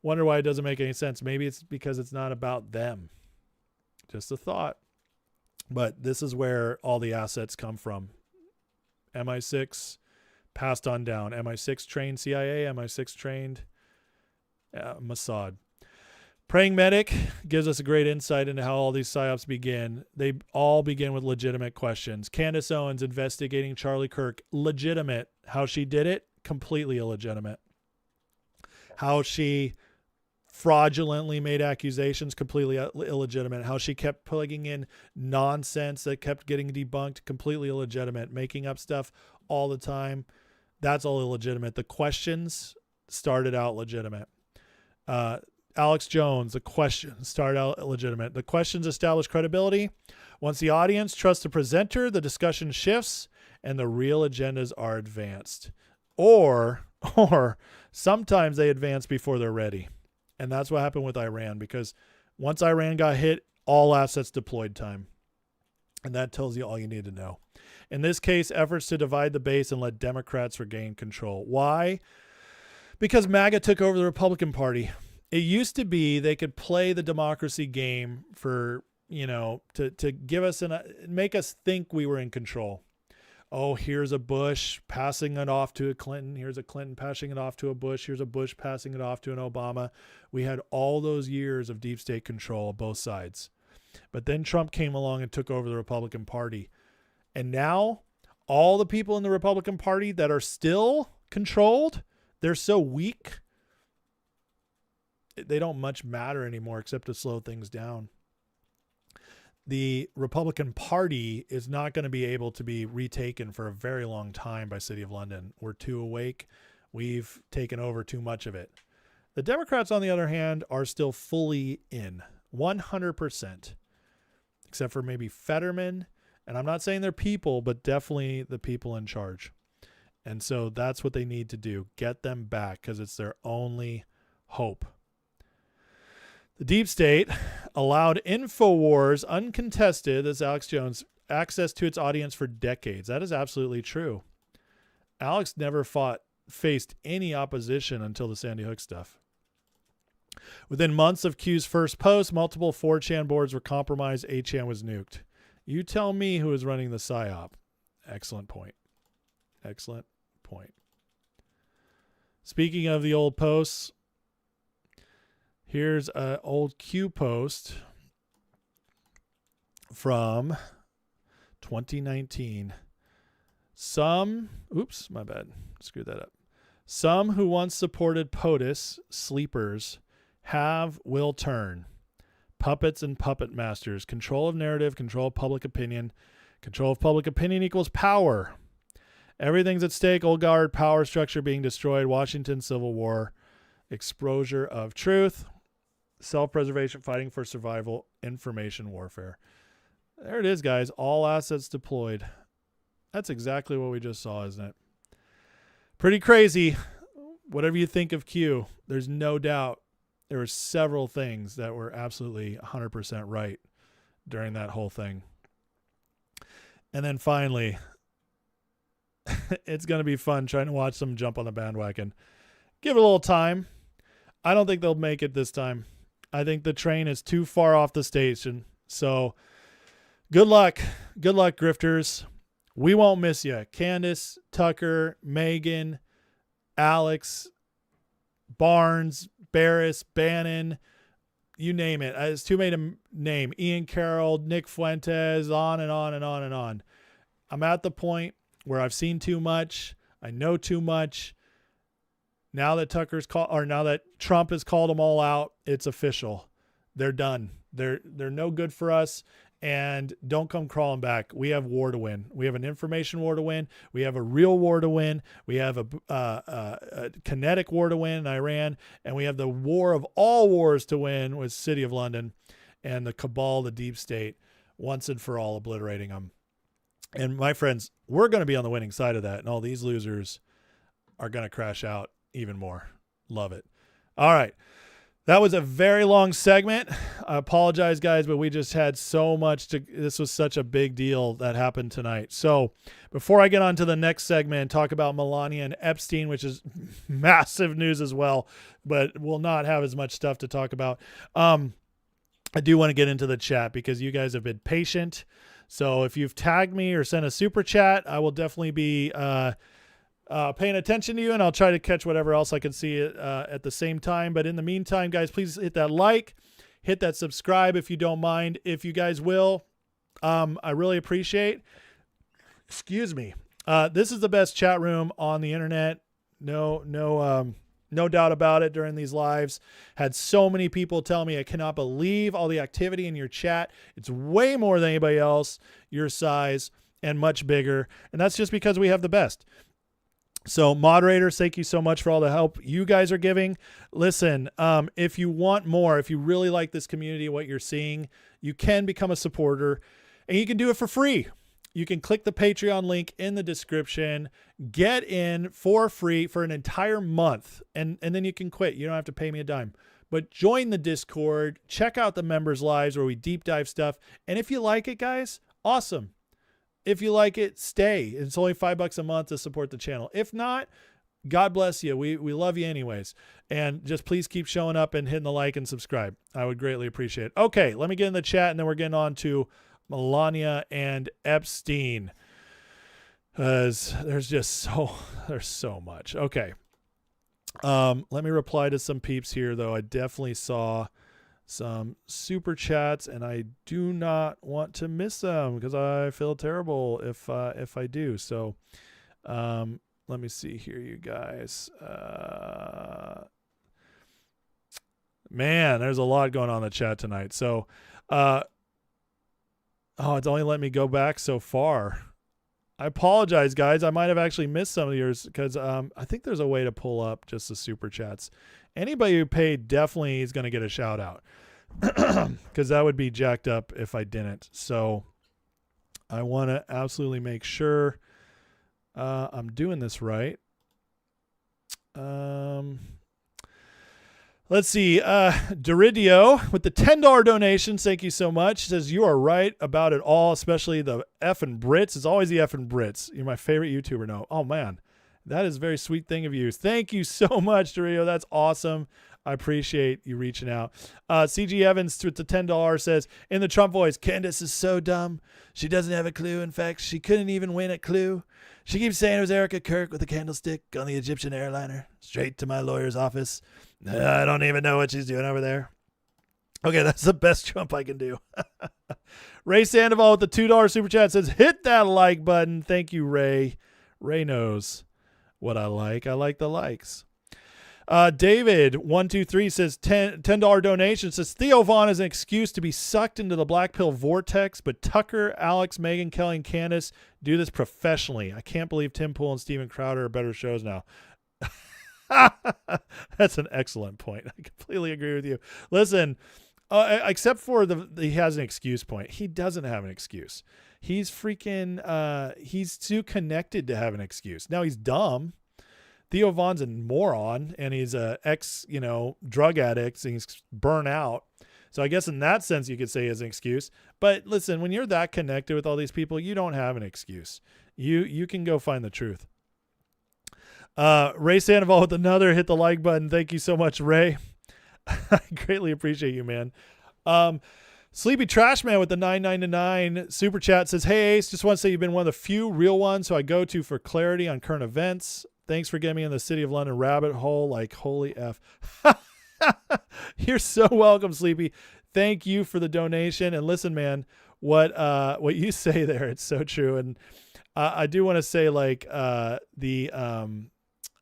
wonder why it doesn't make any sense. Maybe it's because it's not about them. Just a thought. But this is where all the assets come from. MI6 passed on down. MI6 trained CIA, MI6 trained Mossad. Praying Medic gives us a great insight into how all these psyops begin. They all begin with legitimate questions. Candace Owens investigating Charlie Kirk, legitimate. How she did it, completely illegitimate. How she fraudulently made accusations, completely illegitimate. How she kept plugging in nonsense that kept getting debunked, completely illegitimate. Making up stuff all the time, that's all illegitimate. The questions started out legitimate. Alex Jones, the questions started out illegitimate. The questions establish credibility. Once the audience trusts the presenter, the discussion shifts and the real agendas are advanced. Or sometimes they advance before they're ready. And that's what happened with Iran, because once Iran got hit, all assets deployed time. And that tells you all you need to know. In this case, efforts to divide the base and let Democrats regain control. Why? Because MAGA took over the Republican Party. It used to be they could play the democracy game for, to give us make us think we were in control. Oh, here's a Bush passing it off to a Clinton. Here's a Clinton passing it off to a Bush. Here's a Bush passing it off to an Obama. We had all those years of deep state control, both sides. But then Trump came along and took over the Republican Party. And now all the people in the Republican Party that are still controlled, they're so weak, they don't much matter anymore except to slow things down. The Republican Party is not going to be able to be retaken for a very long time by City of London. We're too awake. We've taken over too much of it. The Democrats, on the other hand, are still fully in 100%, except for maybe Fetterman. And I'm not saying they're people, but definitely the people in charge. And so that's what they need to do. Get them back, because it's their only hope. The deep state allowed InfoWars uncontested, as Alex Jones, access to its audience for decades. That is absolutely true. Alex never faced any opposition until the Sandy Hook stuff. Within months of Q's first post, multiple 4chan boards were compromised. 8chan was nuked. You tell me who is running the PSYOP. Excellent point. Excellent point. Speaking of the old posts, here's an old Q post from 2019. Oops, my bad. Screwed that up. Some who once supported POTUS, sleepers, will turn. Puppets and puppet masters. Control of narrative, control of public opinion. Control of public opinion equals power. Everything's at stake. Old guard power structure being destroyed. Washington Civil War. Exposure of truth. Self-preservation, fighting for survival, information warfare. There it is, guys. All assets deployed. That's exactly what we just saw, isn't it? Pretty crazy. Whatever you think of Q, there's no doubt there were several things that were absolutely 100% right during that whole thing. And then finally, it's going to be fun trying to watch them jump on the bandwagon. Give it a little time. I don't think they'll make it this time. I think the train is too far off the station. So good luck. Good luck, grifters. We won't miss you. Candace, Tucker, Megyn, Alex, Barnes, Barris, Bannon, you name it. It's too many to name. Ian Carroll, Nick Fuentes, on and on and on and on. I'm at the point where I've seen too much. I know too much. Now that now that Trump has called them all out, it's official. They're done. They're no good for us, and don't come crawling back. We have war to win. We have an information war to win. We have a real war to win. We have a kinetic war to win in Iran, and we have the war of all wars to win with City of London and the cabal, the deep state, once and for all, obliterating them. And my friends, we're going to be on the winning side of that, and all these losers are going to crash out even more. Love it. All right. That was a very long segment. I apologize, guys, but we just had so much this was such a big deal that happened tonight. So before I get on to the next segment and talk about Melania and Epstein, which is massive news as well, but we'll not have as much stuff to talk about. I do want to get into the chat because you guys have been patient. So if you've tagged me or sent a super chat, I will definitely be paying attention to you, and I'll try to catch whatever else I can see at the same time. But in the meantime, guys, please hit that like, hit that subscribe if you don't mind. If you guys will, I really appreciate. Excuse me. This is the best chat room on the internet. No doubt about it. During these lives, had so many people tell me, I cannot believe all the activity in your chat. It's way more than anybody else your size and much bigger. And that's just because we have the best. So moderators, thank you so much for all the help you guys are giving. Listen, if you want more, if you really like this community, what you're seeing, you can become a supporter, and you can do it for free. You can click the Patreon link in the description, get in for free for an entire month, and then you can quit. You don't have to pay me a dime. But join the Discord, check out the members' lives where we deep dive stuff. And if you like it, guys, awesome. If you like it, stay. It's only $5 a month to support the channel. If not, God bless you. We love you anyways. And just please keep showing up and hitting the like and subscribe. I would greatly appreciate it. Okay, let me get in the chat, and then we're getting on to Melania and Epstein. There's so much. Okay. Let me reply to some peeps here, though. I definitely saw some super chats, and I do not want to miss them because I feel terrible if I do. So let me see here, you guys. Man, there's a lot going on in the chat tonight. So it's only let me go back so far. I apologize, guys. I might have actually missed some of yours because I think there's a way to pull up just the super chats. Anybody who paid definitely is going to get a shout out because that would be jacked up if I didn't. So I want to absolutely make sure I'm doing this right. Let's see. Doridio with the $10 donation. Thank you so much. Says you are right about it all, especially the effing Brits. It's always the effing Brits. You're my favorite YouTuber. No. Oh man, that is a very sweet thing of you. Thank you so much, Doridio. That's awesome. I appreciate you reaching out. CG Evans with the $10 says in the Trump voice, Candace is so dumb. She doesn't have a clue. In fact, she couldn't even win at Clue. She keeps saying it was Erica Kirk with a candlestick on the Egyptian airliner. Straight to my lawyer's office. I don't even know what she's doing over there. Okay, that's the best Trump I can do. Ray Sandoval with the $2 super chat says, hit that like button. Thank you, Ray. Ray knows what I like. I like the likes. David123 says $10 donation. Says Theo Vaughn is an excuse to be sucked into the black pill vortex, but Tucker, Alex, Megyn Kelly, and Candace do this professionally. I can't believe Tim Pool and Steven Crowder are better shows now. That's an excellent point. I completely agree with you. Listen, except for he has an excuse point. He doesn't have an excuse. He's freaking, he's too connected to have an excuse. Now he's dumb. Theo Vaughn's a moron, and he's a drug addict, and he's burnt out. So I guess in that sense, you could say he has an excuse. But listen, when you're that connected with all these people, you don't have an excuse. You can go find the truth. Ray Sandoval with another hit the like button. Thank you so much, Ray. I greatly appreciate you, man. Sleepy Trash Man with the $9.99 super chat says, hey, Ace, just want to say you've been one of the few real ones who I go to for clarity on current events. Thanks for getting me in the City of London rabbit hole. Like, holy F. You're so welcome, Sleepy. Thank you for the donation. And listen, man, what you say there, it's so true. And I do want to say like what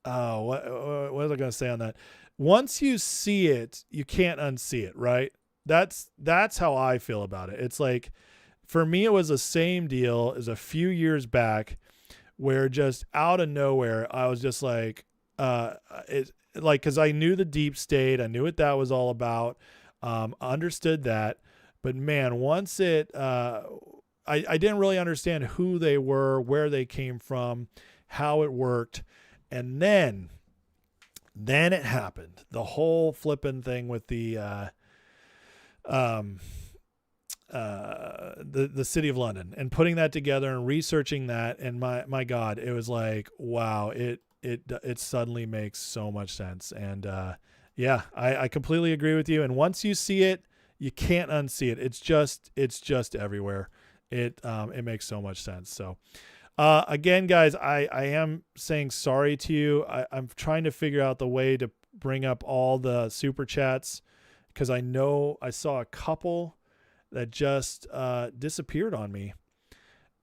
was I going to say on that? Once you see it, you can't unsee it, right? That's how I feel about it. It's like, for me, it was the same deal as a few years back where just out of nowhere, I was just like, cause I knew the deep state, I knew what that was all about. Understood that, but man, once I didn't really understand who they were, where they came from, how it worked. And then it happened. The whole flipping thing with the city of London, and putting that together and researching that. And my God, it was like, wow, it suddenly makes so much sense. And yeah, I completely agree with you. And once you see it, you can't unsee it. It's just everywhere. It makes so much sense. So again, guys, I am saying sorry to you. I'm trying to figure out the way to bring up all the super chats, because I know I saw a couple that just disappeared on me,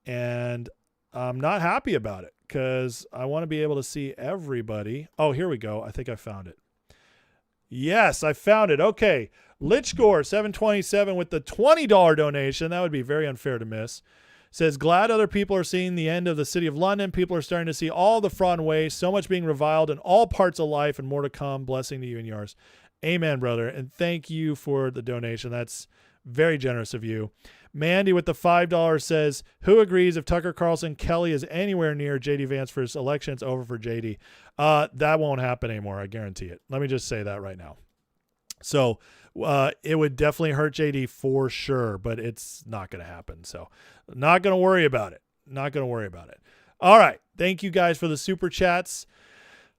and I'm not happy about it because I want to be able to see everybody. Oh, here we go. I think I found it. Yes, I found it. Okay. Lichgore 727 with the $20 donation. That would be very unfair to miss. Says, glad other people are seeing the end of the city of London. People are starting to see all the fraud and waste, so much being reviled in all parts of life, and more to come. Blessing to you and yours. Amen, brother. And thank you for the donation. That's very generous of you. Mandy with the $5 says, who agrees if Tucker Carlson Kelly is anywhere near JD Vance for his election, it's over for JD. That won't happen anymore. I guarantee it. Let me just say that right now. So it would definitely hurt JD for sure, but it's not going to happen. So not going to worry about it. Not going to worry about it. All right. Thank you guys for the super chats.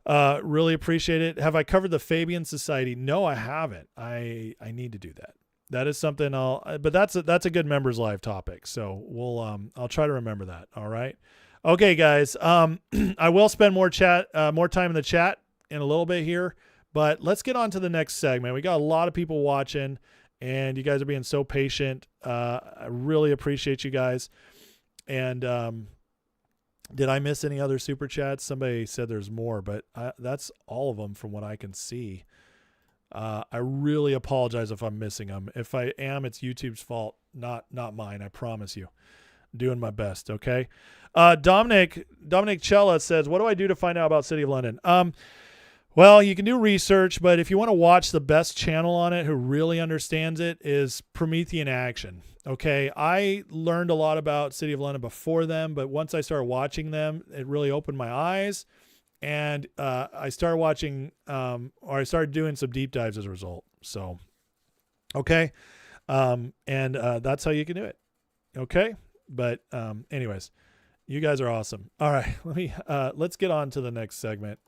Really appreciate it. Have I covered the Fabian Society? No, I haven't. I need to do that. That is something but that's a good members live topic. So I'll try to remember that. All right. Okay, guys. I will spend more time in the chat in a little bit here, but let's get on to the next segment. We got a lot of people watching, and you guys are being so patient. I really appreciate you guys. And, did I miss any other super chats? Somebody said there's more, but that's all of them from what I can see. I really apologize if I'm missing them. If I am, it's YouTube's fault, not mine. I promise you. I'm doing my best. Okay. Dominic Cella says, what do I do to find out about City of London? Well, you can do research, but if you want to watch the best channel on it who really understands it is Promethean Action. Okay. I learned a lot about City of London before them, but once I started watching them, it really opened my eyes. And I started watching, or I started doing some deep dives as a result. So, okay. And that's how you can do it. Okay. But anyways, you guys are awesome. All right. Let's get on to the next segment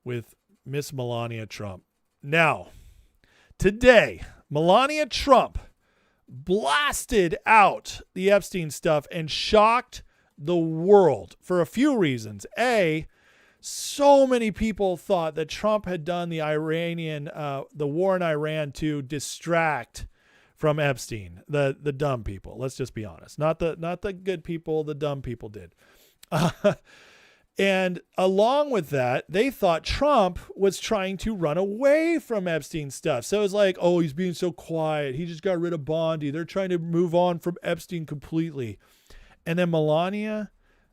with Miss Melania Trump. Now, today, Melania Trump blasted out the Epstein stuff and shocked the world for a few reasons. A, so many people thought that Trump had done the war in Iran to distract from Epstein, the dumb people. Let's just be honest. Not the good people, the dumb people did. And along with that, they thought Trump was trying to run away from Epstein stuff. So it was like, oh, he's being so quiet. He just got rid of Bondi. They're trying to move on from Epstein completely. And then Melania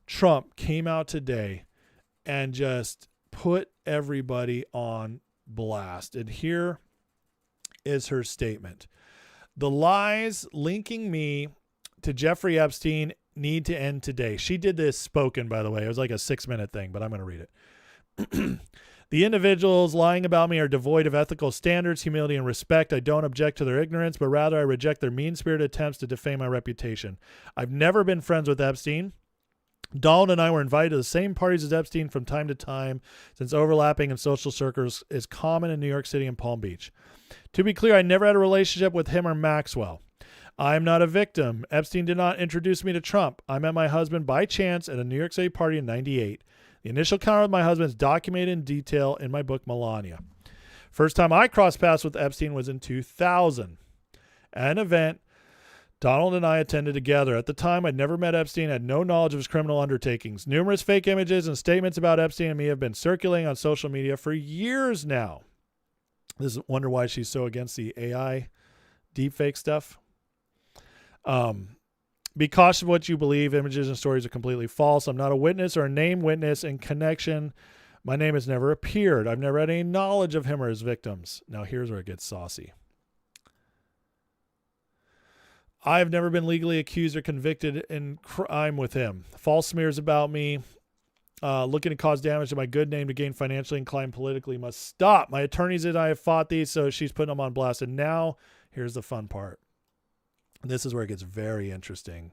Trump came out today and just put everybody on blast. And here is her statement. The lies linking me to Jeffrey Epstein need to end today. She did this spoken, by the way. It was like a 6-minute thing, but I'm going to read it. The individuals lying about me are devoid of ethical standards, humility, and respect. I don't object to their ignorance, but rather I reject their mean-spirited attempts to defame my reputation. I've never been friends with Epstein. Donald and I were invited to the same parties as Epstein from time to time, since overlapping in social circles is common in New York City and Palm Beach. To be clear, I never had a relationship with him or Maxwell. I am not a victim. Epstein did not introduce me to Trump. I met my husband by chance at a New York City party in '98. The initial encounter with my husband is documented in detail in my book, Melania. First time I crossed paths with Epstein was in 2000 at an event Donald and I attended together. At the time, I'd never met Epstein, had no knowledge of his criminal undertakings. Numerous fake images and statements about Epstein and me have been circulating on social media for years now. This is wonder why she's so against the AI deepfake stuff. Be cautious of what you believe. Images and stories are completely false. I'm not a witness or a named witness in connection. My name has never appeared. I've never had any knowledge of him or his victims. Now here's where it gets saucy. I have never been legally accused or convicted in crime with him. False smears about me, looking to cause damage to my good name to gain financially and climb politically must stop. My attorneys and I have fought these, so she's putting them on blast. And now, here's the fun part. This is where it gets very interesting.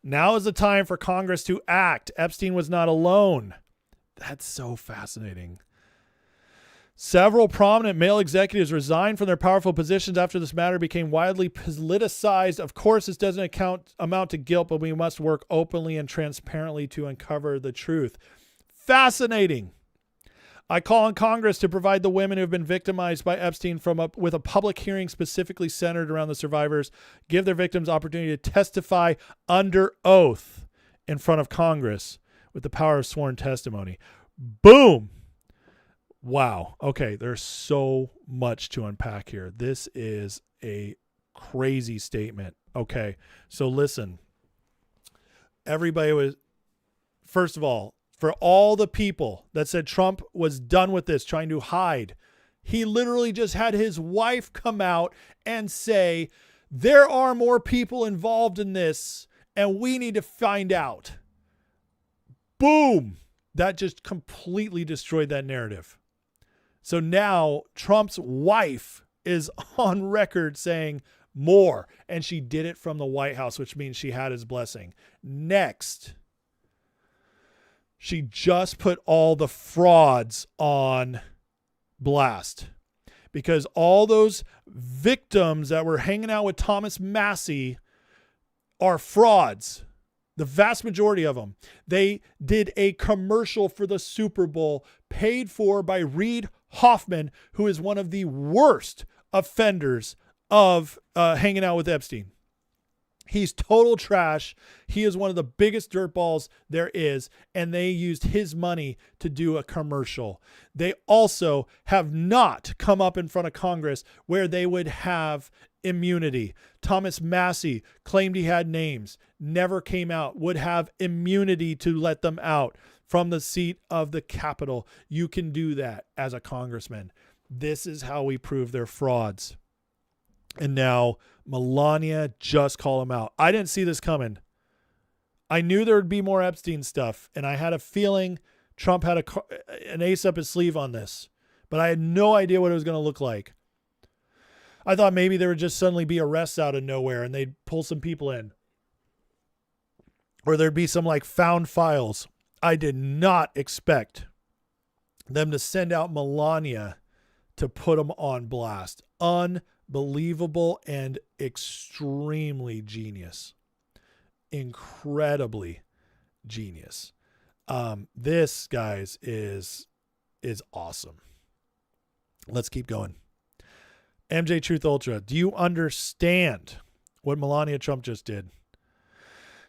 Now is the time for Congress to act. Epstein was not alone. That's so fascinating. Several prominent male executives resigned from their powerful positions after this matter became widely politicized. Of course, this doesn't amount to guilt, but we must work openly and transparently to uncover the truth. Fascinating. I call on Congress to provide the women who have been victimized by Epstein with a public hearing specifically centered around the survivors, give their victims opportunity to testify under oath in front of Congress with the power of sworn testimony. Boom. Wow. Okay, there's so much to unpack here. This is a crazy statement. Okay, so listen. Everybody was, first of all, for all the people that said Trump was done with this, trying to hide, he literally just had his wife come out and say, there are more people involved in this, and we need to find out. Boom. That just completely destroyed that narrative. So now Trump's wife is on record saying more, and she did it from the White House, which means she had his blessing. Next, she just put all the frauds on blast because all those victims that were hanging out with Thomas Massie are frauds. The vast majority of them. They did a commercial for the Super Bowl paid for by Reid Hoffman, who is one of the worst offenders of hanging out with Epstein. He's total trash. He is one of the biggest dirtballs there is, and they used his money to do a commercial. They also have not come up in front of Congress where they would have immunity. Thomas Massie claimed he had names, never came out, would have immunity to let them out from the seat of the Capitol. You can do that as a congressman. This is how we prove they're frauds. And now Melania just called him out. I didn't see this coming. I knew there would be more Epstein stuff, and I had a feeling Trump had an ace up his sleeve on this, but I had no idea what it was going to look like. I thought maybe there would just suddenly be arrests out of nowhere and they'd pull some people in, or there'd be some like found files. I did not expect them to send out Melania to put them on blast. Unbelievable and extremely genius. Incredibly genius. This, guys, is awesome. Let's keep going. MJ Truth Ultra, do you understand what Melania Trump just did?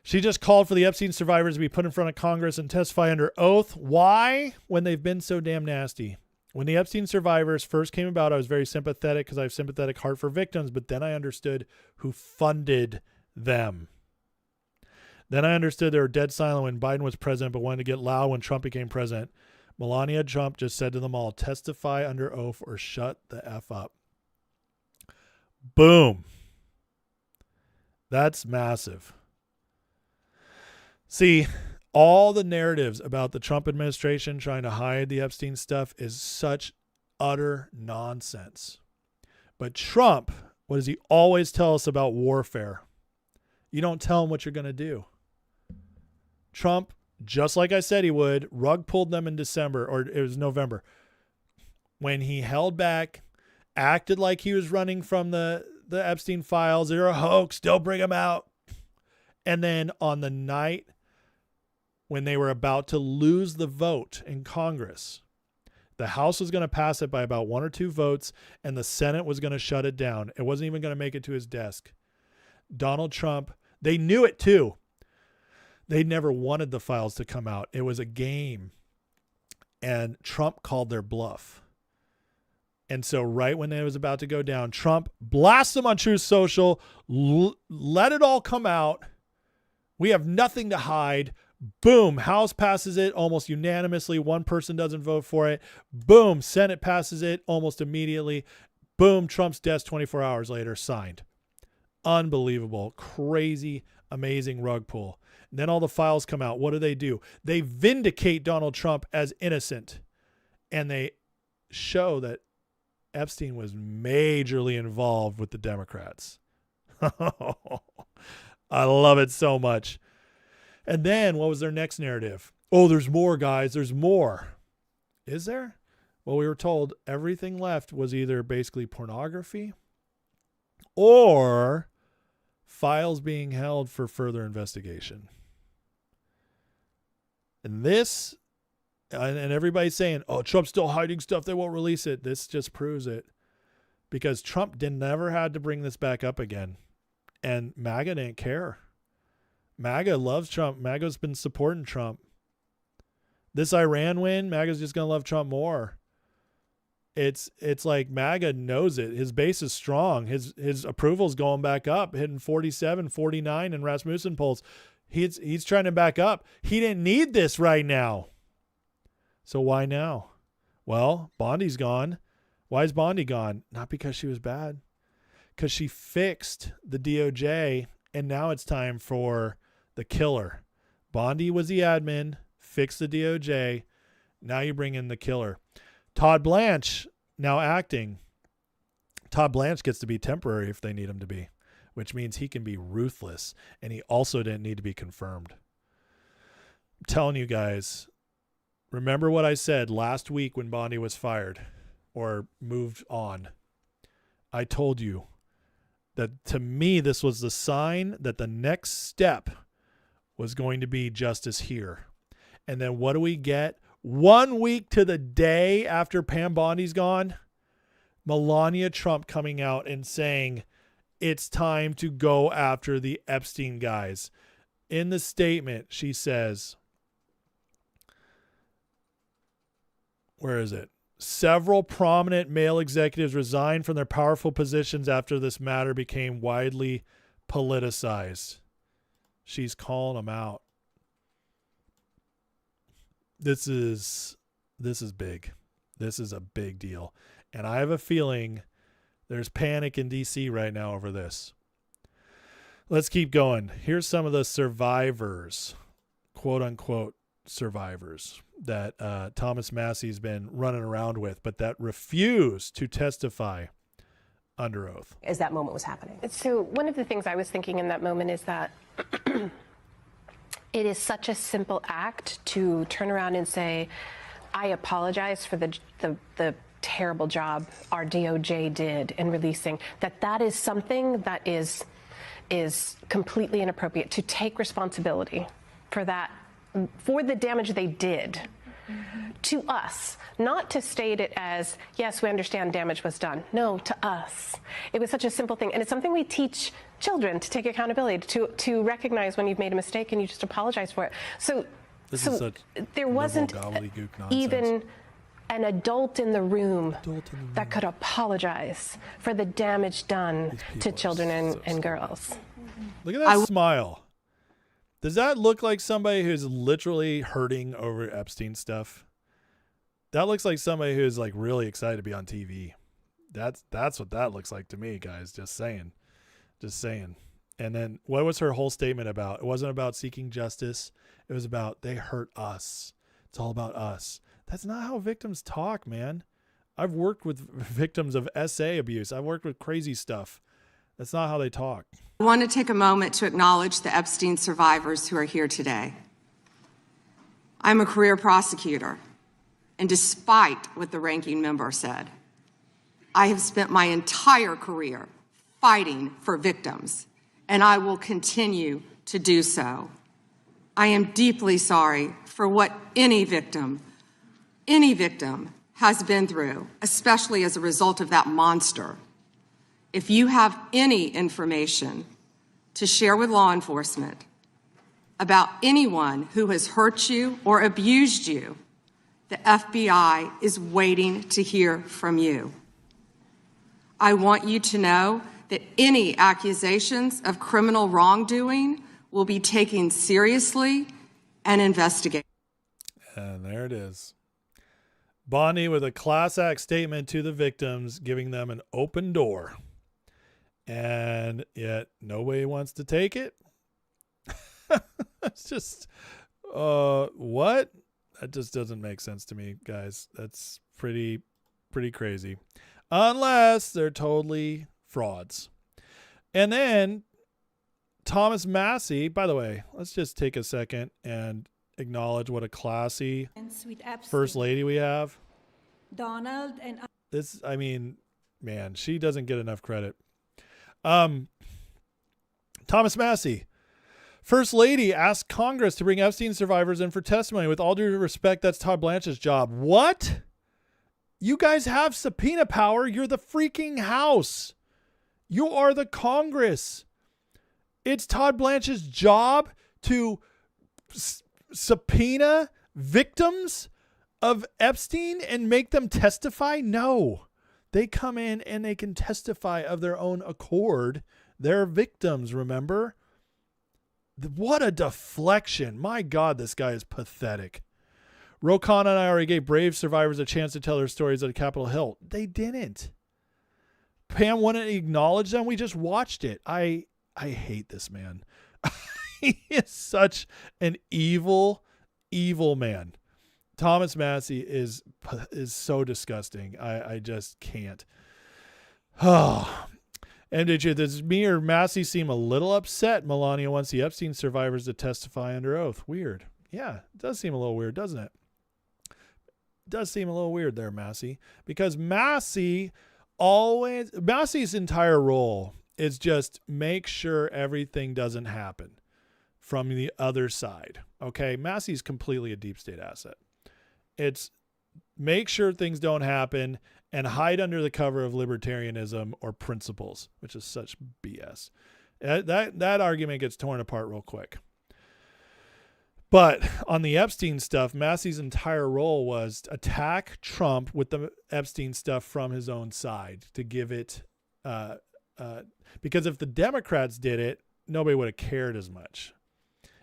She just called for the Epstein survivors to be put in front of Congress and testify under oath. Why? When they've been so damn nasty. When the Epstein survivors first came about, I was very sympathetic because I have a sympathetic heart for victims, but then I understood who funded them. Then I understood they were dead silent when Biden was president, but wanted to get loud when Trump became president. Melania Trump just said to them all, testify under oath or shut the F up. Boom. That's massive. See, all the narratives about the Trump administration trying to hide the Epstein stuff is such utter nonsense. But Trump, what does he always tell us about warfare? You don't tell him what you're going to do. Trump, just like I said he would, rug pulled them in December, or it was November, when he held back, acted like he was running from the Epstein files. They're a hoax. Don't bring them out. And then on the night when they were about to lose the vote in Congress, the House was going to pass it by about 1 or 2 votes, and the Senate was going to shut it down. It wasn't even going to make it to his desk. Donald Trump, they knew it too. They never wanted the files to come out. It was a game. And Trump called their bluff. And so right when it was about to go down, Trump blasts them on Truth Social, let it all come out. We have nothing to hide. Boom, House passes it almost unanimously. One person doesn't vote for it. Boom, Senate passes it almost immediately. Boom, Trump's desk 24 hours later, signed. Unbelievable, crazy, amazing rug pull. And then all the files come out. What do? They vindicate Donald Trump as innocent. And they show that Epstein was majorly involved with the Democrats. I love it so much. And then what was their next narrative? Oh, there's more, guys. There's more. Is there? Well, we were told everything left was either basically pornography or files being held for further investigation. And this, and everybody's saying, oh, Trump's still hiding stuff. They won't release it. This just proves it. Because Trump never had to bring this back up again. And MAGA didn't care. MAGA loves Trump. MAGA's been supporting Trump. This Iran win, MAGA's just going to love Trump more. It's like MAGA knows it. His base is strong. His approval's going back up, hitting 47, 49 in Rasmussen polls. He's trying to back up. He didn't need this right now. So why now? Well, Bondi's gone. Why is Bondi gone? Not because she was bad. Because she fixed the DOJ, and now it's time for the killer. Bondi was the admin, fixed the DOJ. Now you bring in the killer. Todd Blanche, now acting. Todd Blanche gets to be temporary if they need him to be, which means he can be ruthless, and he also didn't need to be confirmed. I'm telling you guys, remember what I said last week when Bondi was fired or moved on. I told you that to me, this was the sign that the next step was going to be justice here. And then what do we get? 1 week to the day after Pam Bondi's gone, Melania Trump coming out and saying it's time to go after the Epstein guys. In the statement, she says, where is it? Several prominent male executives resigned from their powerful positions after this matter became widely politicized. She's calling them out. This is big. This is a big deal. And I have a feeling there's panic in DC right now over this. Let's keep going. Here's some of the survivors, quote unquote survivors, that Thomas Massey's been running around with, but that refuse to testify under oath as that moment was happening. So one of the things I was thinking in that moment is that it is such a simple act to turn around and say, I apologize for the terrible job our DOJ did in releasing, that is something that is completely inappropriate. To take responsibility for that, for the damage they did to us, not to state it as, yes, we understand damage was done. No, to us. It was such a simple thing. And it's something we teach children, to take accountability, to recognize when you've made a mistake and you just apologize for it. So there wasn't even an adult in the room that could apologize for the damage done to children and girls. Look at that smile. Does that look like somebody who's literally hurting over Epstein stuff? That looks like somebody who's like really excited to be on TV. That's what that looks like to me, guys. Just saying. And then what was her whole statement about? It wasn't about seeking justice. It was about they hurt us. It's all about us. That's not how victims talk, man. I've worked with victims of SA abuse. I've worked with crazy stuff. That's not how they talk. I want to take a moment to acknowledge the Epstein survivors who are here today. I'm a career prosecutor, and despite what the ranking member said, I have spent my entire career fighting for victims, and I will continue to do so. I am deeply sorry for what any victim has been through, especially as a result of that monster. If you have any information to share with law enforcement about anyone who has hurt you or abused you, the FBI is waiting to hear from you. I want you to know that any accusations of criminal wrongdoing will be taken seriously and investigated. And there it is. Bondi with a class act statement to the victims, giving them an open door. And yet nobody wants to take it. It's just, what? That just doesn't make sense to me, guys. That's pretty crazy. Unless they're totally frauds. And then Thomas Massie, by the way, let's just take a second and acknowledge what a classy first lady we have. Donald and This, I mean, man, she doesn't get enough credit. Thomas Massie, First Lady asked Congress to bring Epstein survivors in for testimony. With all due respect, that's Todd Blanche's job. What? You guys have subpoena power. You're the freaking House. You are the Congress. It's Todd Blanche's job to subpoena victims of Epstein and make them testify? No. They come in and they can testify of their own accord. They're victims, remember? What a deflection. My God, this guy is pathetic. Rokan and I already gave brave survivors a chance to tell their stories at Capitol Hill. They didn't. Pam wouldn't acknowledge them. We just watched it. I hate this man. He is such an evil, evil man. Thomas Massie is so disgusting. I just can't. Oh. And does me or Massie seem a little upset Melania wants the Epstein survivors to testify under oath? Weird. Yeah, it does seem a little weird, doesn't it? It does seem a little weird there, Massie. Because Massie's entire role is just make sure everything doesn't happen from the other side. Okay? Massie's completely a deep state asset. It's make sure things don't happen and hide under the cover of libertarianism or principles, which is such BS. That argument gets torn apart real quick. But on the Epstein stuff, Massie's entire role was to attack Trump with the Epstein stuff from his own side to give it, because if the Democrats did it, nobody would have cared as much.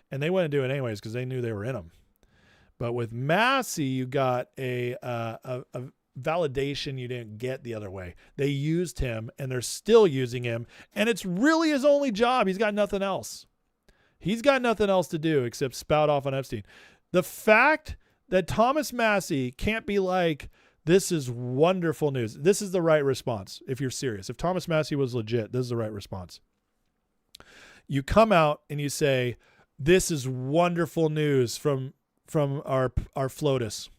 And they wouldn't do it anyways because they knew they were in them. But with Massie, you got a validation you didn't get the other way. They used him and they're still using him. And it's really his only job. He's got nothing else. He's got nothing else to do except spout off on Epstein. The fact that Thomas Massie can't be like, this is wonderful news. This is the right response. If you're serious, if Thomas Massie was legit, this is the right response. You come out and you say, this is wonderful news from our FLOTUS.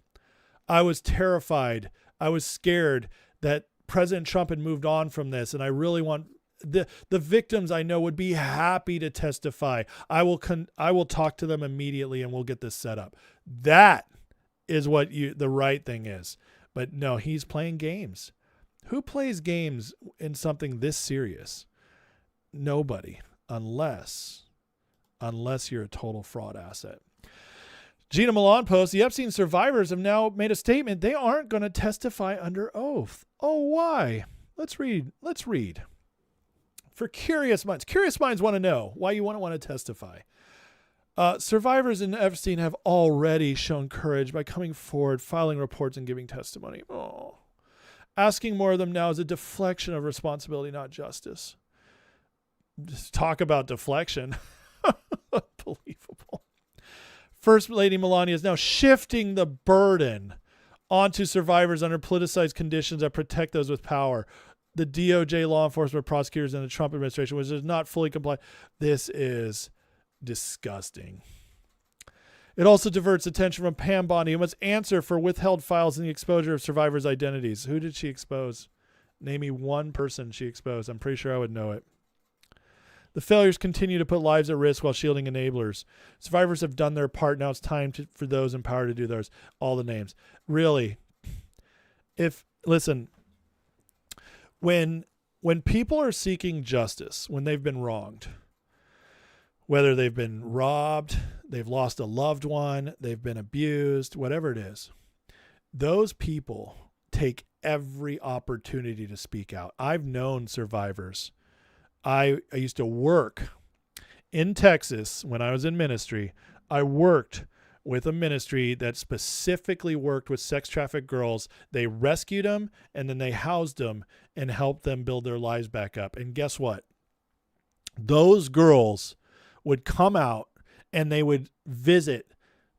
I was terrified. I was scared that President Trump had moved on from this. And I really want the victims I know would be happy to testify. I will talk to them immediately and we'll get this set up. That is what the right thing is. But no, he's playing games. Who plays games in something this serious? Nobody, unless you're a total fraud asset. Gina Milan posts, the Epstein survivors have now made a statement. They aren't going to testify under oath. Oh, why? Let's read. For curious minds want to know why you wouldn't want to testify. Survivors in Epstein have already shown courage by coming forward, filing reports, and giving testimony. Oh, asking more of them now is a deflection of responsibility, not justice. Just talk about deflection. Unbelievable. First Lady Melania is now shifting the burden onto survivors under politicized conditions that protect those with power. The DOJ, law enforcement, prosecutors, and the Trump administration, which is not fully compliant. This is disgusting. It also diverts attention from Pam Bondi, who must answer for withheld files and the exposure of survivors' identities. Who did she expose? Name me one person she exposed. I'm pretty sure I would know it. The failures continue to put lives at risk while shielding enablers. Survivors have done their part. Now it's time for those in power to do theirs. All the names. Really. Listen, when people are seeking justice, when they've been wronged, whether they've been robbed, they've lost a loved one, they've been abused, whatever it is. Those people take every opportunity to speak out. I've known survivors. I used to work in Texas when I was in ministry. I worked with a ministry that specifically worked with sex trafficked girls. They rescued them and then they housed them and helped them build their lives back up. And guess what? Those girls would come out and they would visit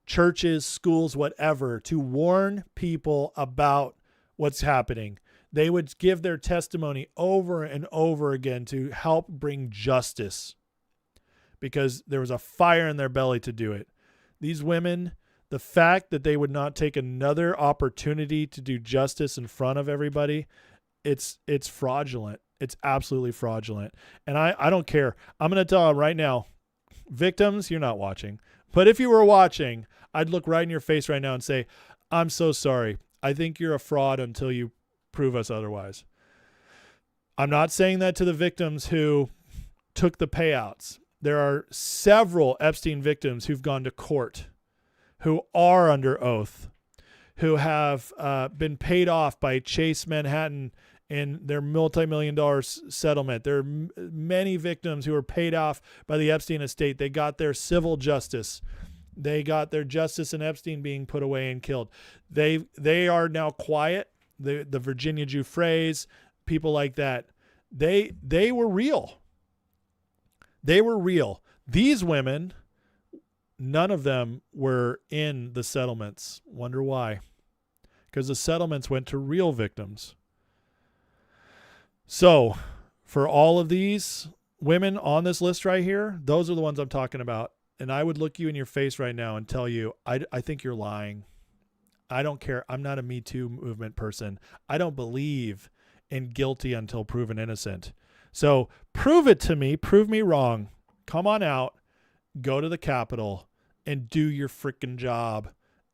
churches, schools, whatever, to warn people about what's happening. They would give their testimony over and over again to help bring justice because there was a fire in their belly to do it. These women, the fact that they would not take another opportunity to do justice in front of everybody, it's fraudulent. It's absolutely fraudulent. And I don't care. I'm going to tell them right now, victims, you're not watching. But if you were watching, I'd look right in your face right now and say, I'm so sorry. I think you're a fraud until you prove us otherwise. I'm not saying that to the victims who took the payouts. There are several Epstein victims who've gone to court, who are under oath, who have been paid off by Chase Manhattan in their multi-million-dollar settlement. There are many victims who were paid off by the Epstein estate. They got their civil justice. They got their justice in Epstein being put away and killed. They are now quiet. The Virginia Giuffres, people like that, they were real. They were real. These women, none of them were in the settlements. Wonder why? Because the settlements went to real victims. So for all of these women on this list right here, those are the ones I'm talking about. And I would look you in your face right now and tell you, I think you're lying. I don't care. I'm not a Me Too movement person. I don't believe in guilty until proven innocent. So prove it to me. Prove me wrong. Come on out. Go to the Capitol and do your freaking job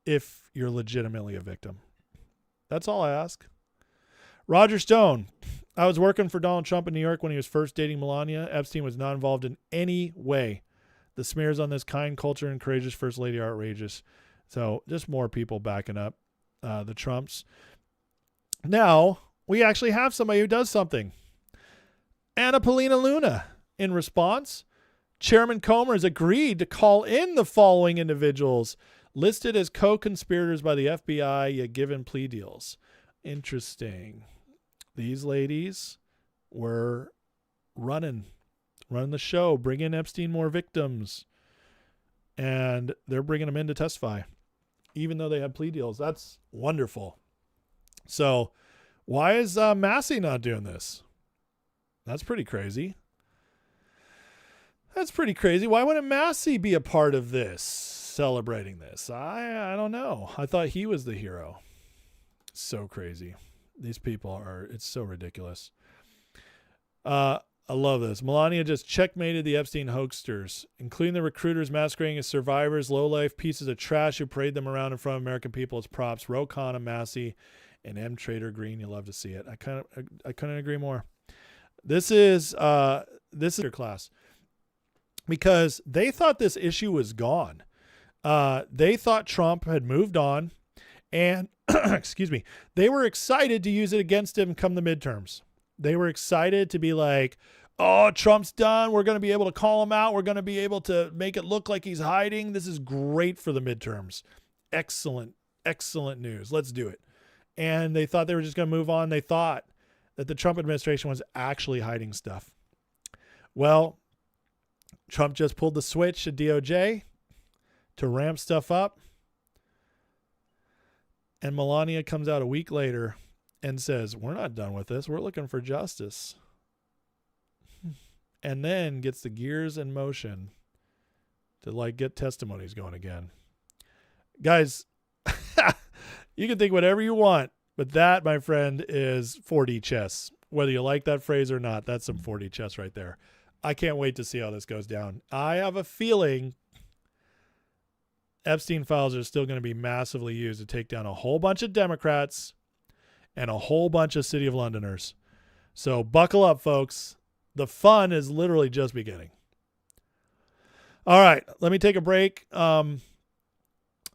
if you're legitimately a victim. That's all I ask. Roger Stone. I was working for Donald Trump in New York when he was first dating Melania. Epstein was not involved in any way. The smears on this kind, culture, and courageous First Lady are outrageous. So just more people backing up the Trumps. Now, we actually have somebody who does something. Anna Paulina Luna. In response, Chairman Comer has agreed to call in the following individuals listed as co-conspirators by the FBI yet given plea deals. Interesting. These ladies were running the show, bringing Epstein more victims. And they're bringing them in to testify, even though they had plea deals. That's wonderful. So why is Massey not doing this? That's pretty crazy. That's pretty crazy. Why wouldn't Massey be a part of this, celebrating this? I don't know. I thought he was the hero. So crazy. These people are, it's so ridiculous. I love this. Melania just checkmated the Epstein hoaxsters, including the recruiters masquerading as survivors, low-life pieces of trash who parade them around in front of American people as props. Ro Khanna, Massey, and M. Trader Green. You love to see it. I couldn't agree more. This is your class because they thought this issue was gone. They thought Trump had moved on, and excuse me, they were excited to use it against him come the midterms. They were excited to be like, oh, Trump's done. We're going to be able to call him out. We're going to be able to make it look like he's hiding. This is great for the midterms. Excellent, excellent news. Let's do it. And they thought they were just going to move on. They thought that the Trump administration was actually hiding stuff. Well, Trump just pulled the switch at DOJ to ramp stuff up. And Melania comes out a week later and says, we're not done with this. We're looking for justice. And then gets the gears in motion to get testimonies going again. Guys, you can think whatever you want, but that, my friend, is 4D chess. Whether you like that phrase or not, that's some 4D chess right there. I can't wait to see how this goes down. I have a feeling Epstein files are still going to be massively used to take down a whole bunch of Democrats and a whole bunch of City of Londoners. So buckle up, folks. The fun is literally just beginning. All right, let me take a break. We're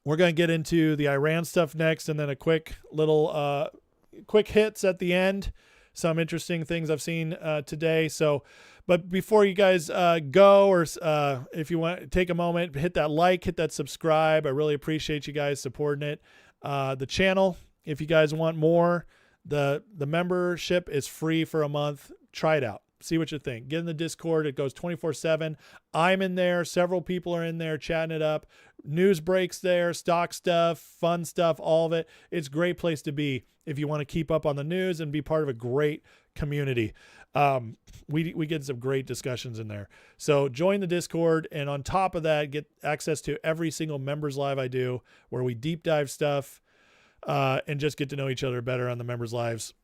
going to get into the Iran stuff next, and then a quick little quick hits at the end. Some interesting things I've seen today. So, but before you guys go, or if you want to take a moment, hit that like, hit that subscribe. I really appreciate you guys supporting it. The channel, if you guys want more, the membership is free for a month. Try it out. See what you think. Get in the Discord. It goes 24/7. I'm in there. Several people are in there chatting it up. News breaks there, stock stuff, fun stuff, all of it. It's a great place to be if you want to keep up on the news and be part of a great community. We get some great discussions in there. So join the Discord, and on top of that, get access to every single members live I do, where we deep dive stuff and just get to know each other better on the members lives.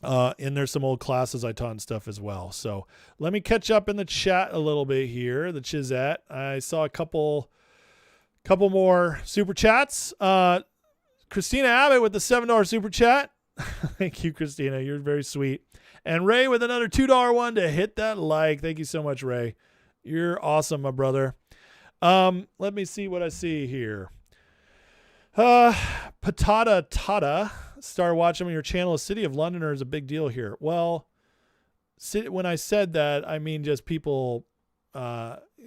And there's some old classes I taught and stuff as well. So let me catch up in the chat a little bit here. The Chizette. I saw a couple more super chats. Christina Abbott with the $7 super chat. Thank you, Christina. You're very sweet. And Ray with another $2 one to hit that like. Thank you so much, Ray. You're awesome, my brother. Let me see what I see here. Patata Tata. Start watching on your channel. A City of Londoner is a big deal here. Well, when I said that, I mean just people.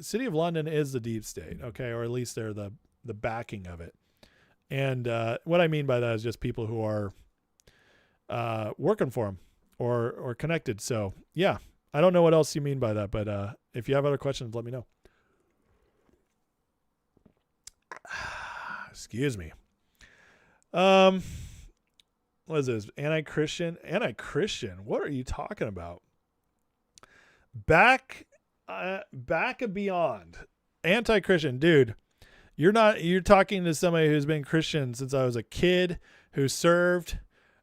City of London is the deep state, okay, or at least they're the backing of it. And what I mean by that is just people who are working for them or connected. So yeah, I don't know what else you mean by that, but if you have other questions, let me know. Excuse me. What is this? Anti-Christian? What are you talking about? Back and beyond. Anti-Christian, dude. You're talking to somebody who's been Christian since I was a kid, who served,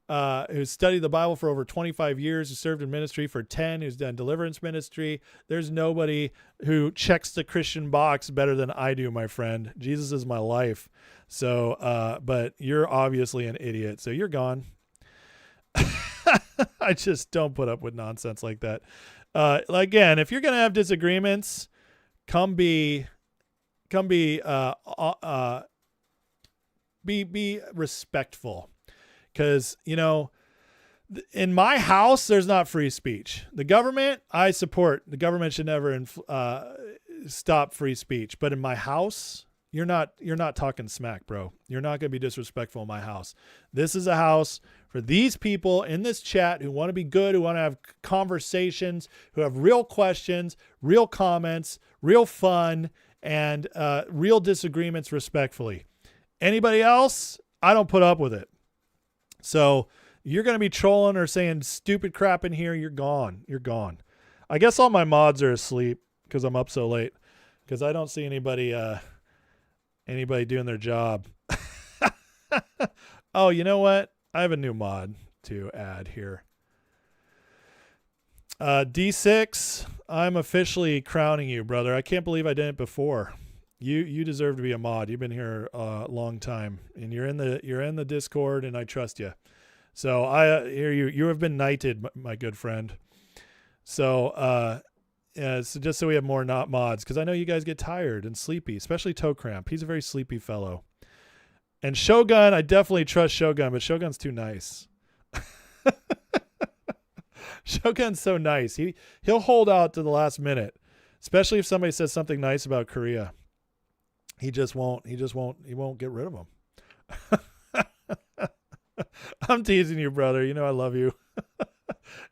who studied the Bible for over 25 years, who served in ministry for 10, who's done deliverance ministry. There's nobody who checks the Christian box better than I do, my friend. Jesus is my life. So, but you're obviously an idiot, so you're gone. I just don't put up with nonsense like that. Again, if you're going to have disagreements, be respectful. Because, in my house, there's not free speech. The government, I support. The government should never stop free speech. But in my house, you're not talking smack, bro. You're not going to be disrespectful in my house. This is a house for these people in this chat who want to be good, who want to have conversations, who have real questions, real comments, real fun, and real disagreements respectfully. Anybody else, I don't put up with it. So you're going to be trolling or saying stupid crap in here, you're gone. You're gone. I guess all my mods are asleep because I'm up so late, because I don't see anybody doing their job. Oh, you know what? I have a new mod to add here. D6, I'm officially crowning you, brother. I can't believe I did it before. You deserve to be a mod. You've been here a long time, and you're in the Discord, and I trust you. So you have been knighted, my good friend. So so just so we have more not mods, because I know you guys get tired and sleepy, especially Toe Cramp. He's a very sleepy fellow. And Shogun, I definitely trust Shogun, but Shogun's too nice. Shogun's so nice. He'll hold out to the last minute, especially if somebody says something nice about Korea. He won't get rid of them. I'm teasing you, brother. You know I love you.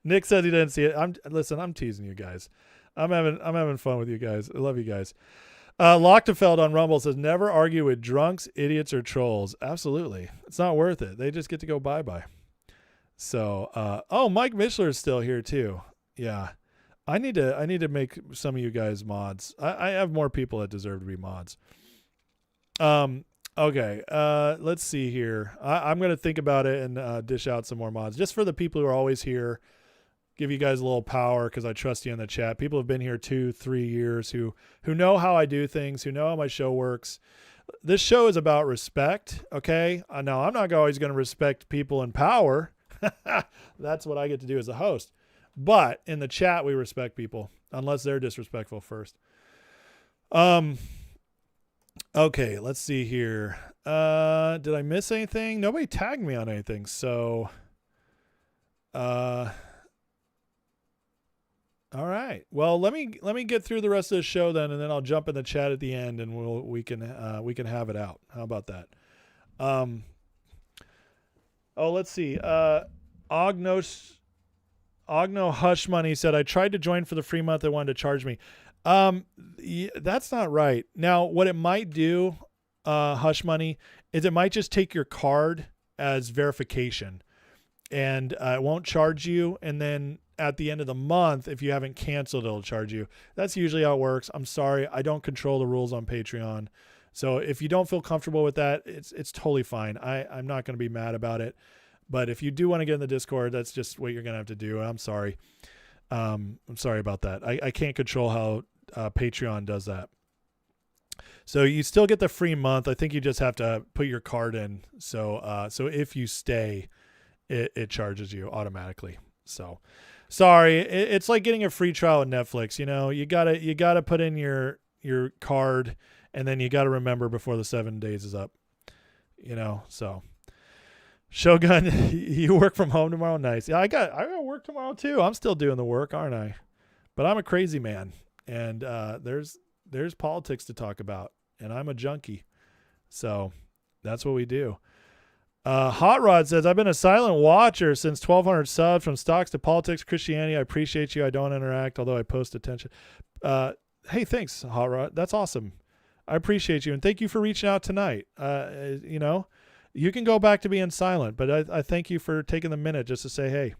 Nick says he didn't see it. I'm teasing you guys. I'm having fun with you guys. I love you guys. Lochtefeld on Rumble says, never argue with drunks, idiots, or trolls. Absolutely. It's not worth it. They just get to go bye-bye. So, Mike Mishler is still here too. Yeah. I need to make some of you guys mods. I have more people that deserve to be mods. Okay. Let's see here. I'm going to think about it and dish out some more mods just for the people who are always here. Give you guys a little power because I trust you in the chat. People have been here 2-3 years who know how I do things, who know how my show works. This show is about respect, okay? Now, I'm not always going to respect people in power. That's what I get to do as a host. But in the chat, we respect people, unless they're disrespectful first. Okay, let's see here. Did I miss anything? Nobody tagged me on anything, so all right. Well, let me get through the rest of the show then, and then I'll jump in the chat at the end, and we can have it out. How about that? Oh, let's see. Ogno Hush Money said, I tried to join for the free month. They wanted to charge me. That's not right. Now, what it might do, Hush Money, is it might just take your card as verification, and it won't charge you. And then at the end of the month, if you haven't canceled, it'll charge you. That's usually how it works. I'm sorry. I don't control the rules on Patreon. So if you don't feel comfortable with that, it's totally fine. I'm not going to be mad about it. But if you do want to get in the Discord, that's just what you're going to have to do. I'm sorry. I'm sorry about that. I can't control how Patreon does that. So you still get the free month. I think you just have to put your card in. So if you stay, it charges you automatically. So sorry. It's like getting a free trial of Netflix. You know, you gotta put in your card, and then you got to remember before the 7 days is up, you know? So Shogun, you work from home tomorrow? Nice. Yeah, I got work tomorrow too. I'm still doing the work, aren't I? But I'm a crazy man, and there's politics to talk about, and I'm a junkie. So that's what we do. Hot Rod says, I've been a silent watcher since 1,200 subs, from stocks to politics, Christianity. I appreciate you. I don't interact, although I post attention. Hey, thanks, Hot Rod. That's awesome. I appreciate you, and thank you for reaching out tonight. You know, you can go back to being silent, but I thank you for taking the minute just to say, hey.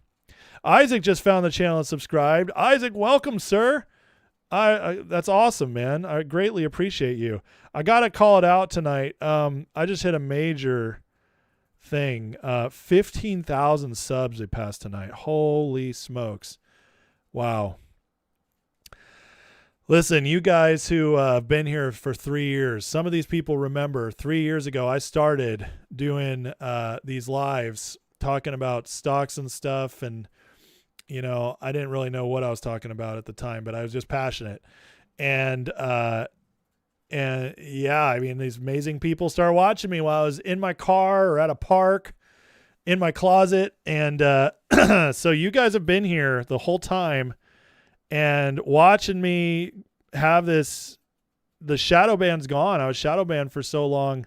Isaac just found the channel and subscribed. Isaac, welcome, sir. That's awesome, man. I greatly appreciate you. I got to call it out tonight. I just hit a major thing. 15,000 subs they passed tonight. Holy smokes. Wow. Listen, you guys who have been here for 3 years, some of these people remember 3 years ago, I started doing these lives talking about stocks and stuff. And, you know, I didn't really know what I was talking about at the time, but I was just passionate. And yeah, I mean, these amazing people started watching me while I was in my car or at a park, in my closet. And so you guys have been here the whole time and watching me have this. The shadow ban's gone. I was shadow banned for so long.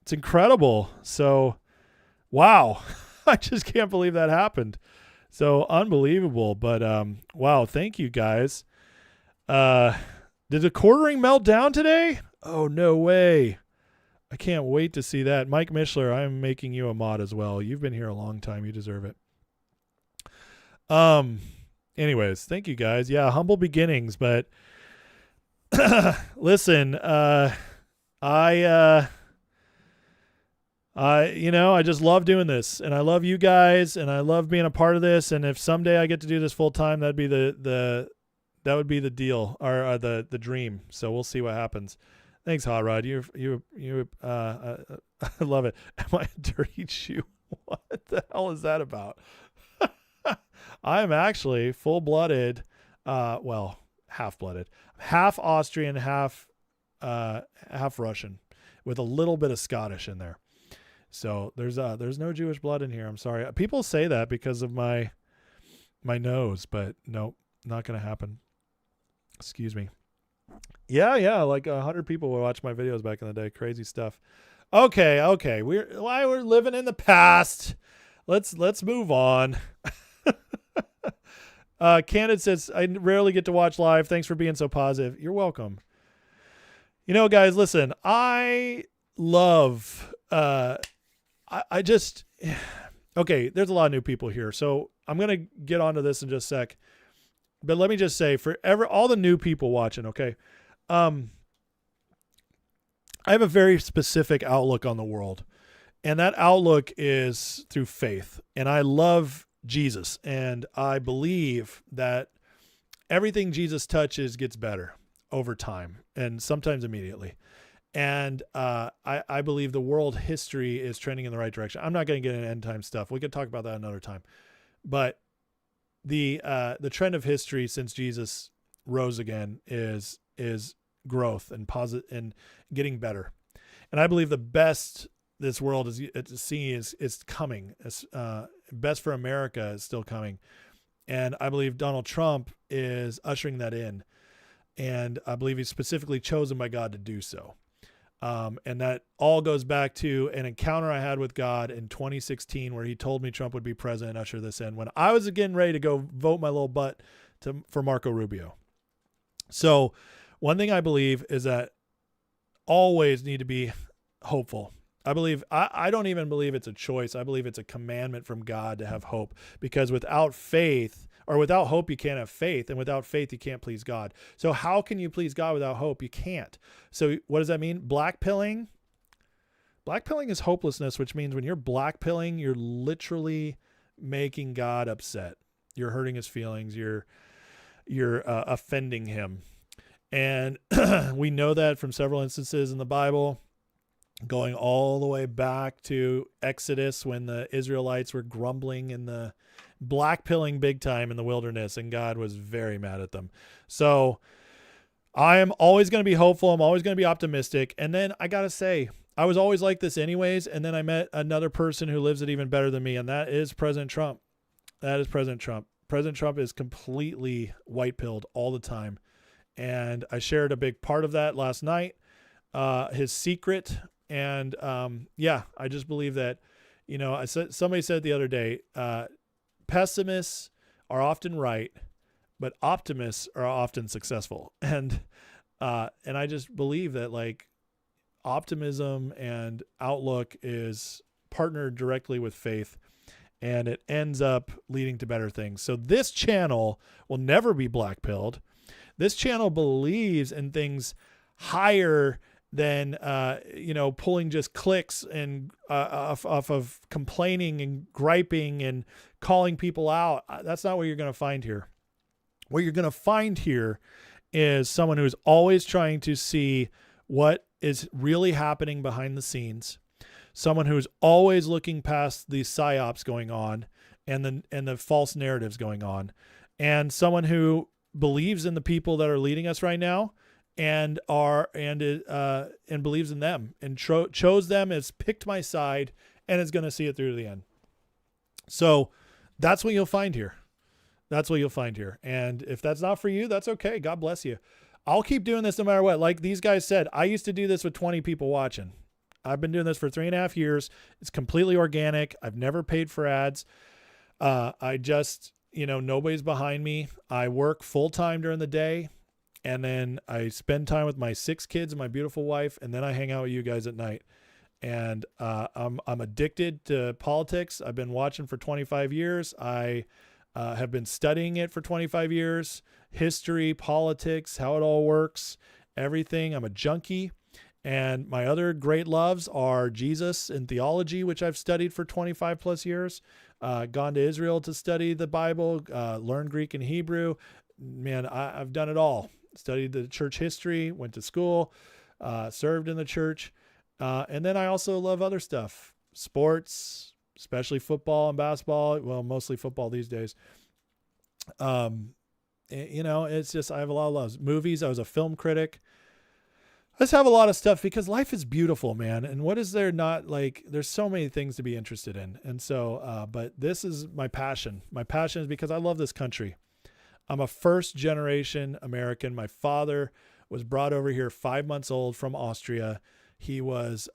It's incredible. So, wow. I just can't believe that happened. So unbelievable. But wow, thank you guys. Did the quartering melt down today? Oh, no way. I can't wait to see that. Mike Mishler, I'm making you a mod as well. You've been here a long time. You deserve it. Anyways, thank you guys. Yeah, humble beginnings, but listen, I just love doing this, and I love you guys, and I love being a part of this. And if someday I get to do this full time, that'd be that would be the deal, or the dream. So we'll see what happens. Thanks, Hot Rod. You I love it. Am I a dirty Jew? What the hell is that about? I'm actually full-blooded, well, half-blooded, half Austrian, half Russian, with a little bit of Scottish in there. So there's no Jewish blood in here. I'm sorry. People say that because of my nose, but nope, not gonna happen. Excuse me. Yeah, like 100 people would watch my videos back in the day. Crazy stuff. Okay. We're living in the past. Let's move on. Candace says, I rarely get to watch live. Thanks for being so positive. You're welcome. You know, guys, listen, I love, I just, okay, there's a lot of new people here. So I'm going to get onto this in just a sec. But let me just say, for all the new people watching, okay, I have a very specific outlook on the world. And that outlook is through faith. And I love Jesus, and I believe that everything Jesus touches gets better over time, and sometimes immediately. And I believe the world history is trending in the right direction. I'm not going to get into end time stuff. We could talk about that another time. But the trend of history since Jesus rose again is growth and and getting better. And I believe the best this world is seeing is coming. Best for America is still coming. And I believe Donald Trump is ushering that in. And I believe he's specifically chosen by God to do so. And that all goes back to an encounter I had with God in 2016 where he told me Trump would be president and usher this in when I was getting ready to go vote my little butt for Marco Rubio. So one thing I believe is that always need to be hopeful. I don't even believe it's a choice. I believe it's a commandment from God to have hope, because without faith or without hope, you can't have faith. And without faith, you can't please God. So how can you please God without hope? You can't. So what does that mean? Blackpilling is hopelessness, which means when you're blackpilling, you're literally making God upset. You're hurting his feelings. You're offending him. And we know that from several instances in the Bible, going all the way back to Exodus when the Israelites were grumbling in the blackpilling big time in the wilderness, and God was very mad at them. So I am always going to be hopeful. I'm always going to be optimistic. And then I got to say, I was always like this anyways. And then I met another person who lives it even better than me. And that is President Trump. President Trump is completely white-pilled all the time. And I shared a big part of that last night, his secret. And I just believe that, somebody said the other day, pessimists are often right, but optimists are often successful. And I just believe that like optimism and outlook is partnered directly with faith, and it ends up leading to better things. So this channel will never be black-pilled. This channel believes in things higher than, pulling just clicks and off of complaining and griping and calling people out. That's not what you're going to find here. What you're going to find here is someone who's always trying to see what is really happening behind the scenes. Someone who's always looking past the psyops going on and the false narratives going on. And someone who believes in the people that are leading us right now and believes in them and chose them, has picked my side, and is going to see it through to the end. So that's what you'll find here. And if that's not for you, that's okay. God bless you. I'll keep doing this no matter what. Like these guys said, I used to do this with 20 people watching. I've been doing this for 3.5 years. It's completely organic. I've never paid for ads. I just, nobody's behind me. I work full time during the day, and then I spend time with my 6 kids and my beautiful wife, and then I hang out with you guys at night. And I'm addicted to politics. I've been watching for 25 years. I have been studying it for 25 years. History, politics, how it all works, everything. I'm a junkie. And my other great loves are Jesus and theology, which I've studied for 25 plus years. Gone to Israel to study the Bible, learned Greek and Hebrew. Man, I've done it all. Studied the church history, went to school, served in the church. And then I also love other stuff, sports, especially football and basketball. Well, mostly football these days. It's just, I have a lot of loves. Movies. I was a film critic. I just have a lot of stuff because life is beautiful, man. And what is there not like, there's so many things to be interested in. And so, but this is my passion. My passion is because I love this country. I'm a first generation American. My father was brought over here 5 months old from Austria. He was,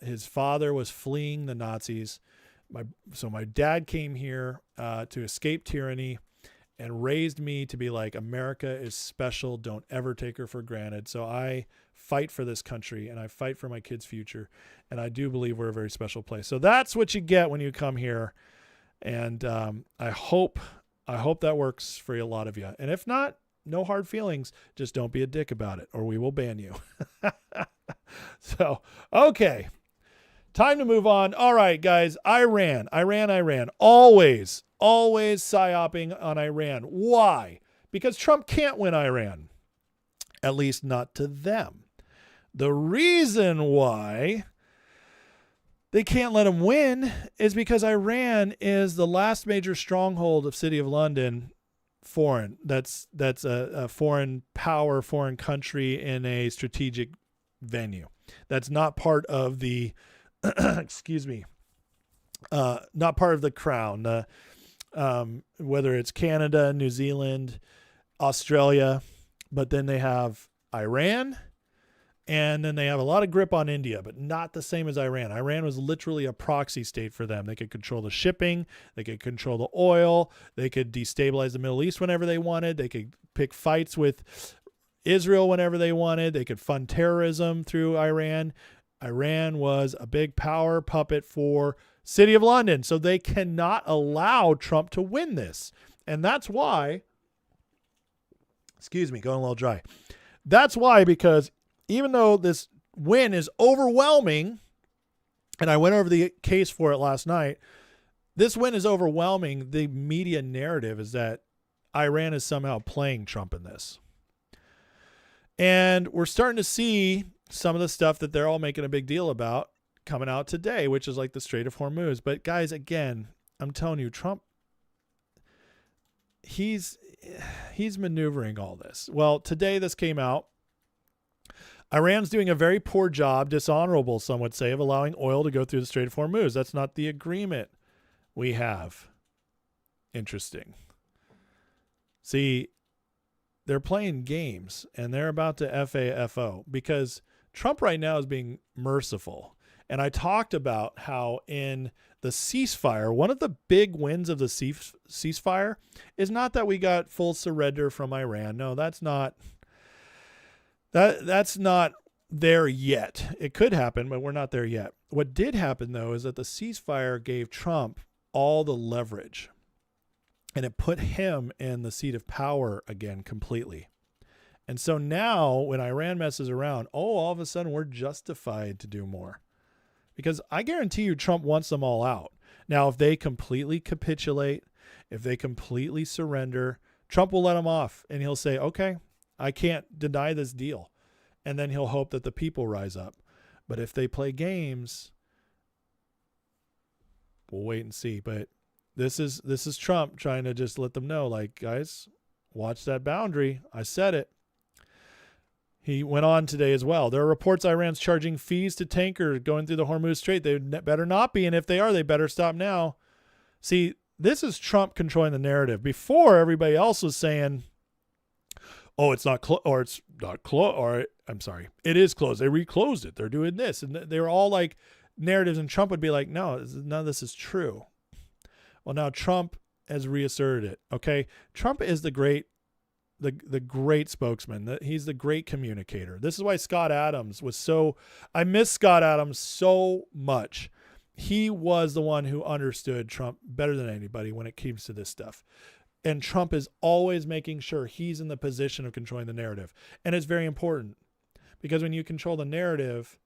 his father was fleeing the Nazis. So my dad came here to escape tyranny and raised me to be like, America is special. Don't ever take her for granted. So I fight for this country and I fight for my kids' future. And I do believe we're a very special place. So that's what you get when you come here. And I hope that works for a lot of you. And if not, no hard feelings. Just don't be a dick about it or we will ban you. So, okay. Time to move on. All right, guys. Iran. Always psyoping on Iran. Why? Because Trump can't win Iran. At least not to them. The reason why they can't let him win is because Iran is the last major stronghold of City of London foreign. That's a foreign power, foreign country in a strategic venue. That's not part of the, excuse me, not part of the crown. Whether it's Canada, New Zealand, Australia, but then they have Iran, and then they have a lot of grip on India, but not the same as Iran. Iran was literally a proxy state for them. They could control the shipping. They could control the oil. They could destabilize the Middle East whenever they wanted. They could pick fights with Israel whenever they wanted. They could fund terrorism through Iran. Iran was a big power puppet for City of London. So they cannot allow Trump to win this. And that's why, excuse me, going a little dry. That's why, because even though this win is overwhelming, and I went over the case for it last night, this win is overwhelming. The media narrative is that Iran is somehow playing Trump in this. And we're starting to see some of the stuff that they're all making a big deal about coming out today, which is like the Strait of Hormuz. But guys, again, I'm telling you, Trump, he's maneuvering all this. Well, today this came out. Iran's doing a very poor job, dishonorable, some would say, of allowing oil to go through the Strait of Hormuz. That's not the agreement we have. Interesting. See, they're playing games, and they're about to FAFO because Trump right now is being merciful. And I talked about how in the ceasefire, one of the big wins of the ceasefire is not that we got full surrender from Iran. No, that's not there yet. It could happen, but we're not there yet. What did happen, though, is that the ceasefire gave Trump all the leverage, and it put him in the seat of power again completely. And so now when Iran messes around, all of a sudden we're justified to do more. Because I guarantee you Trump wants them all out. Now, if they completely capitulate, if they completely surrender, Trump will let them off, and he'll say, okay, I can't deny this deal. And then he'll hope that the people rise up. But if they play games, we'll wait and see. But this is Trump trying to just let them know, like, guys, watch that boundary. I said it. He went on today as well. There are reports Iran's charging fees to tankers going through the Hormuz Strait. They better not be. And if they are, they better stop now. See, this is Trump controlling the narrative. Before, everybody else was saying, oh, it's not closed, or it's not closed, or I'm sorry, it is closed. They reclosed it. They're doing this. And they were all like narratives, and Trump would be like, no, none of this is true. Well, now Trump has reasserted it. Okay. Trump is the great spokesman. He's the great communicator. This is why Scott Adams was I miss Scott Adams so much. He was the one who understood Trump better than anybody when it comes to this stuff. And Trump is always making sure he's in the position of controlling the narrative. And it's very important because when you control the narrative,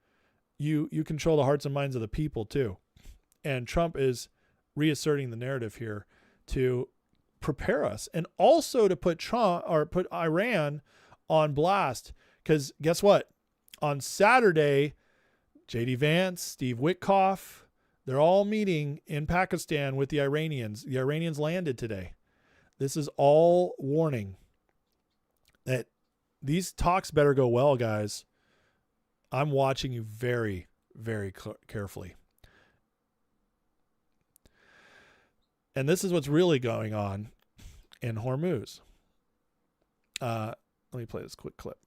you control the hearts and minds of the people too. And Trump is reasserting the narrative here to prepare us and also to put Iran on blast. Because guess what? On Saturday, J.D. Vance, Steve Witkoff, they're all meeting in Pakistan with the Iranians. The Iranians landed today. This is all warning that these talks better go well, guys. I'm watching you very, very carefully. And this is what's really going on in Hormuz. Let me play this quick clip.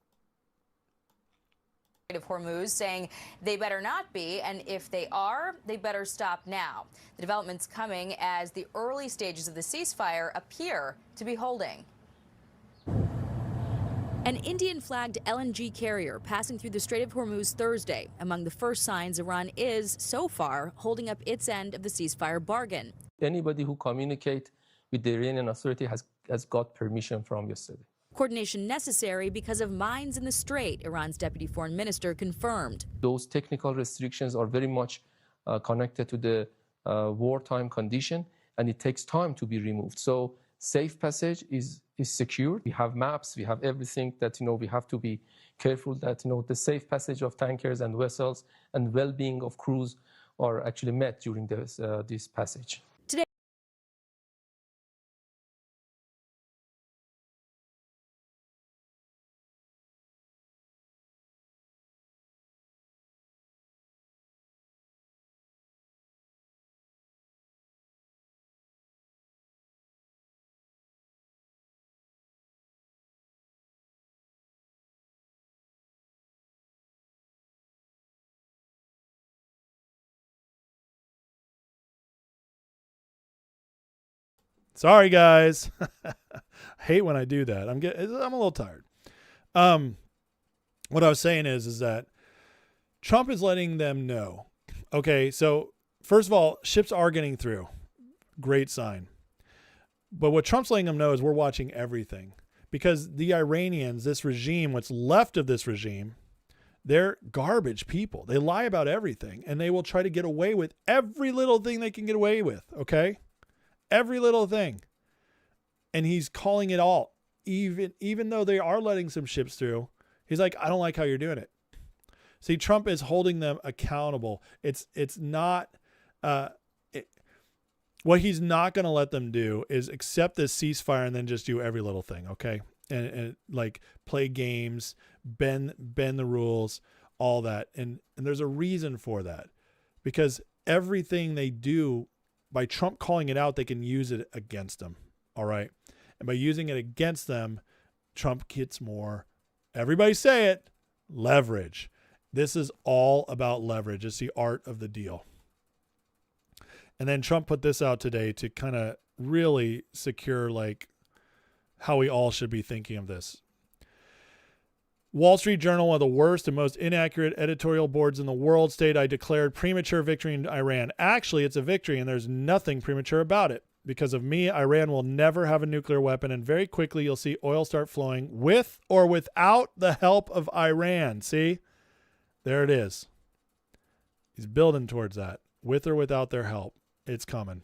Strait of Hormuz saying they better not be, and if they are, they better stop now. The developments coming as the early stages of the ceasefire appear to be holding. An Indian-flagged LNG carrier passing through the Strait of Hormuz Thursday, among the first signs Iran is, so far, holding up its end of the ceasefire bargain. Anybody who communicates with the Iranian authority has got permission from yesterday. Coordination necessary because of mines in the strait, Iran's deputy foreign minister confirmed. Those technical restrictions are very much connected to the wartime condition, and it takes time to be removed. So safe passage is secure. We have maps, we have everything that, we have to be careful that, the safe passage of tankers and vessels and well-being of crews are actually met during this passage. Sorry, guys. I hate when I do that. I'm a little tired. What I was saying is that Trump is letting them know. Okay, so first of all, ships are getting through. Great sign. But what Trump's letting them know is we're watching everything. Because the Iranians, this regime, what's left of this regime, they're garbage people. They lie about everything, and they will try to get away with every little thing they can get away with, okay? Every little thing. And he's calling it all. Even though they are letting some ships through, he's like, I don't like how you're doing it. See, Trump is holding them accountable. It's not... what he's not going to let them do is accept this ceasefire and then just do every little thing, okay? And like play games, bend the rules, all that. And there's a reason for that. Because everything they do, by Trump calling it out, they can use it against them, all right? And by using it against them, Trump gets more, everybody say it, leverage. This is all about leverage. It's the art of the deal. And then Trump put this out today to kind of really secure like how we all should be thinking of this. Wall Street Journal, one of the worst and most inaccurate editorial boards in the world, stated, I declared premature victory in Iran. Actually, it's a victory and there's nothing premature about it. Because of me, Iran will never have a nuclear weapon, and very quickly you'll see oil start flowing with or without the help of Iran. See? There it is. He's building towards that. With or without their help. It's coming.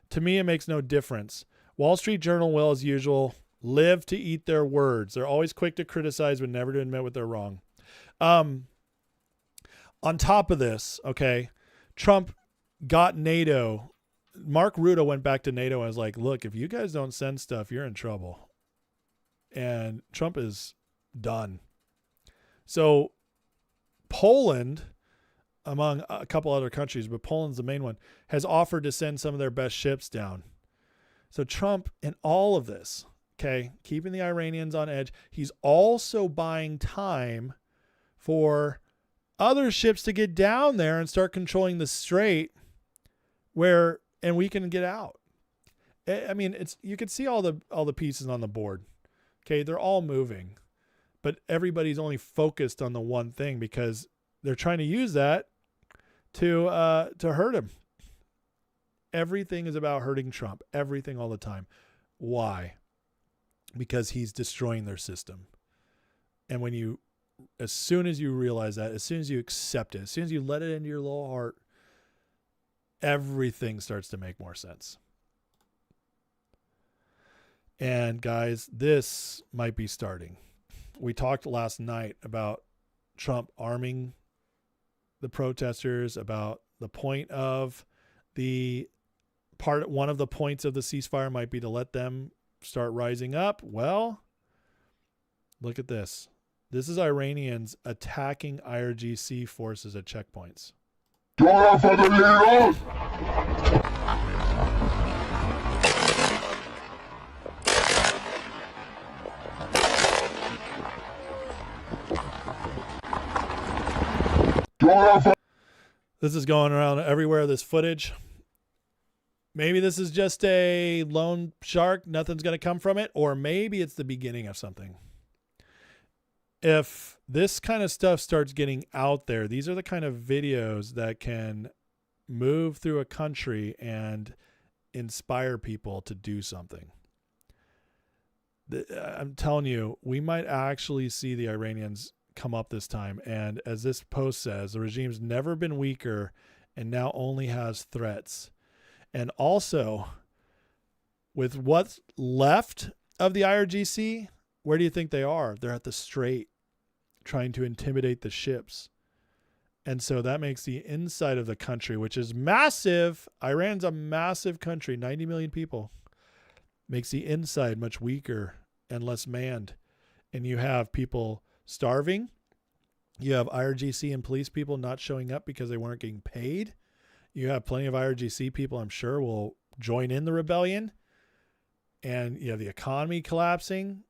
To me, it makes no difference. Wall Street Journal will, as usual, live to eat their words. They're always quick to criticize but never to admit what they're wrong. On top of this, okay, Trump got NATO. Mark Rutte went back to NATO and was like, look, if you guys don't send stuff, you're in trouble. And Trump is done. So Poland, among a couple other countries, but Poland's the main one, has offered to send some of their best ships down. So Trump, in all of this, okay, keeping the Iranians on edge, he's also buying time for other ships to get down there and start controlling the strait and we can get out. I mean, you can see all the pieces on the board. Okay, they're all moving, but everybody's only focused on the one thing because they're trying to use that to hurt him. Everything is about hurting Trump. Everything all the time. Why? Because he's destroying their system. And as soon as you realize that, as soon as you accept it, as soon as you let it into your little heart, everything starts to make more sense. And guys, this might be starting. We talked last night about Trump arming the protesters, about the point of one of the points of the ceasefire might be to let them start rising up. Well, look at this. This is Iranians attacking IRGC forces at checkpoints. This is going around everywhere, this footage. Maybe this is just a lone shark. Nothing's going to come from it. Or maybe it's the beginning of something. If this kind of stuff starts getting out there, these are the kind of videos that can move through a country and inspire people to do something. I'm telling you, we might actually see the Iranians come up this time. And as this post says, the regime's never been weaker and now only has threats. And also, with what's left of the IRGC, where do you think they are? They're at the Strait, trying to intimidate the ships. And so that makes the inside of the country, which is massive. Iran's a massive country, 90 million people. Makes the inside much weaker and less manned. And you have people starving. You have IRGC and police people not showing up because they weren't getting paid. You have plenty of IRGC people, I'm sure, will join in the rebellion. And you have the economy collapsing.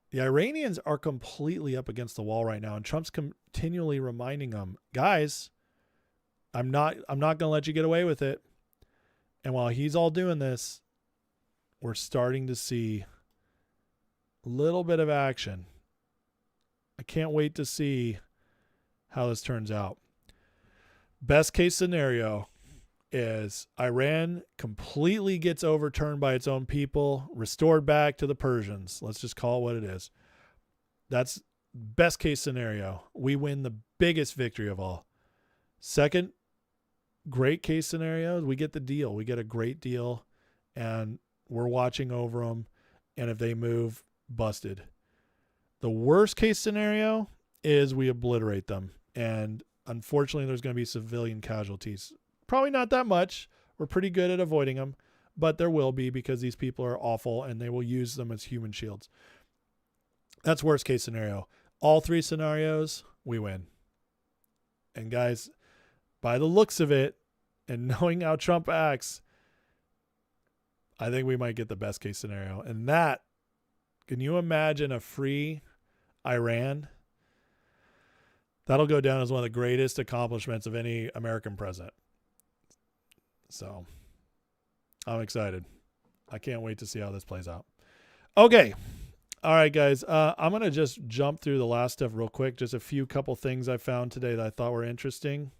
The Iranians are completely up against the wall right now. And Trump's continually reminding them, guys, I'm not going to let you get away with it. And while he's all doing this, we're starting to see a little bit of action. I can't wait to see how this turns out. Best case scenario is Iran completely gets overturned by its own people, restored back to the Persians. Let's just call it what it is. That's best case scenario. We win the biggest victory of all. Second, great case scenario, we get the deal. We get a great deal, and we're watching over them. And if they move, busted. The worst case scenario is we obliterate them. And unfortunately, there's going to be civilian casualties. Probably not that much. We're pretty good at avoiding them, but there will be because these people are awful and they will use them as human shields. That's worst case scenario. All three scenarios, we win. And guys, by the looks of it and knowing how Trump acts, I think we might get the best case scenario. And that, can you imagine a free Iran? That'll go down as one of the greatest accomplishments of any American president. So I'm excited. I can't wait to see how this plays out. Okay. All right, guys. I'm going to just jump through the last stuff real quick. Just a few couple things I found today that I thought were interesting.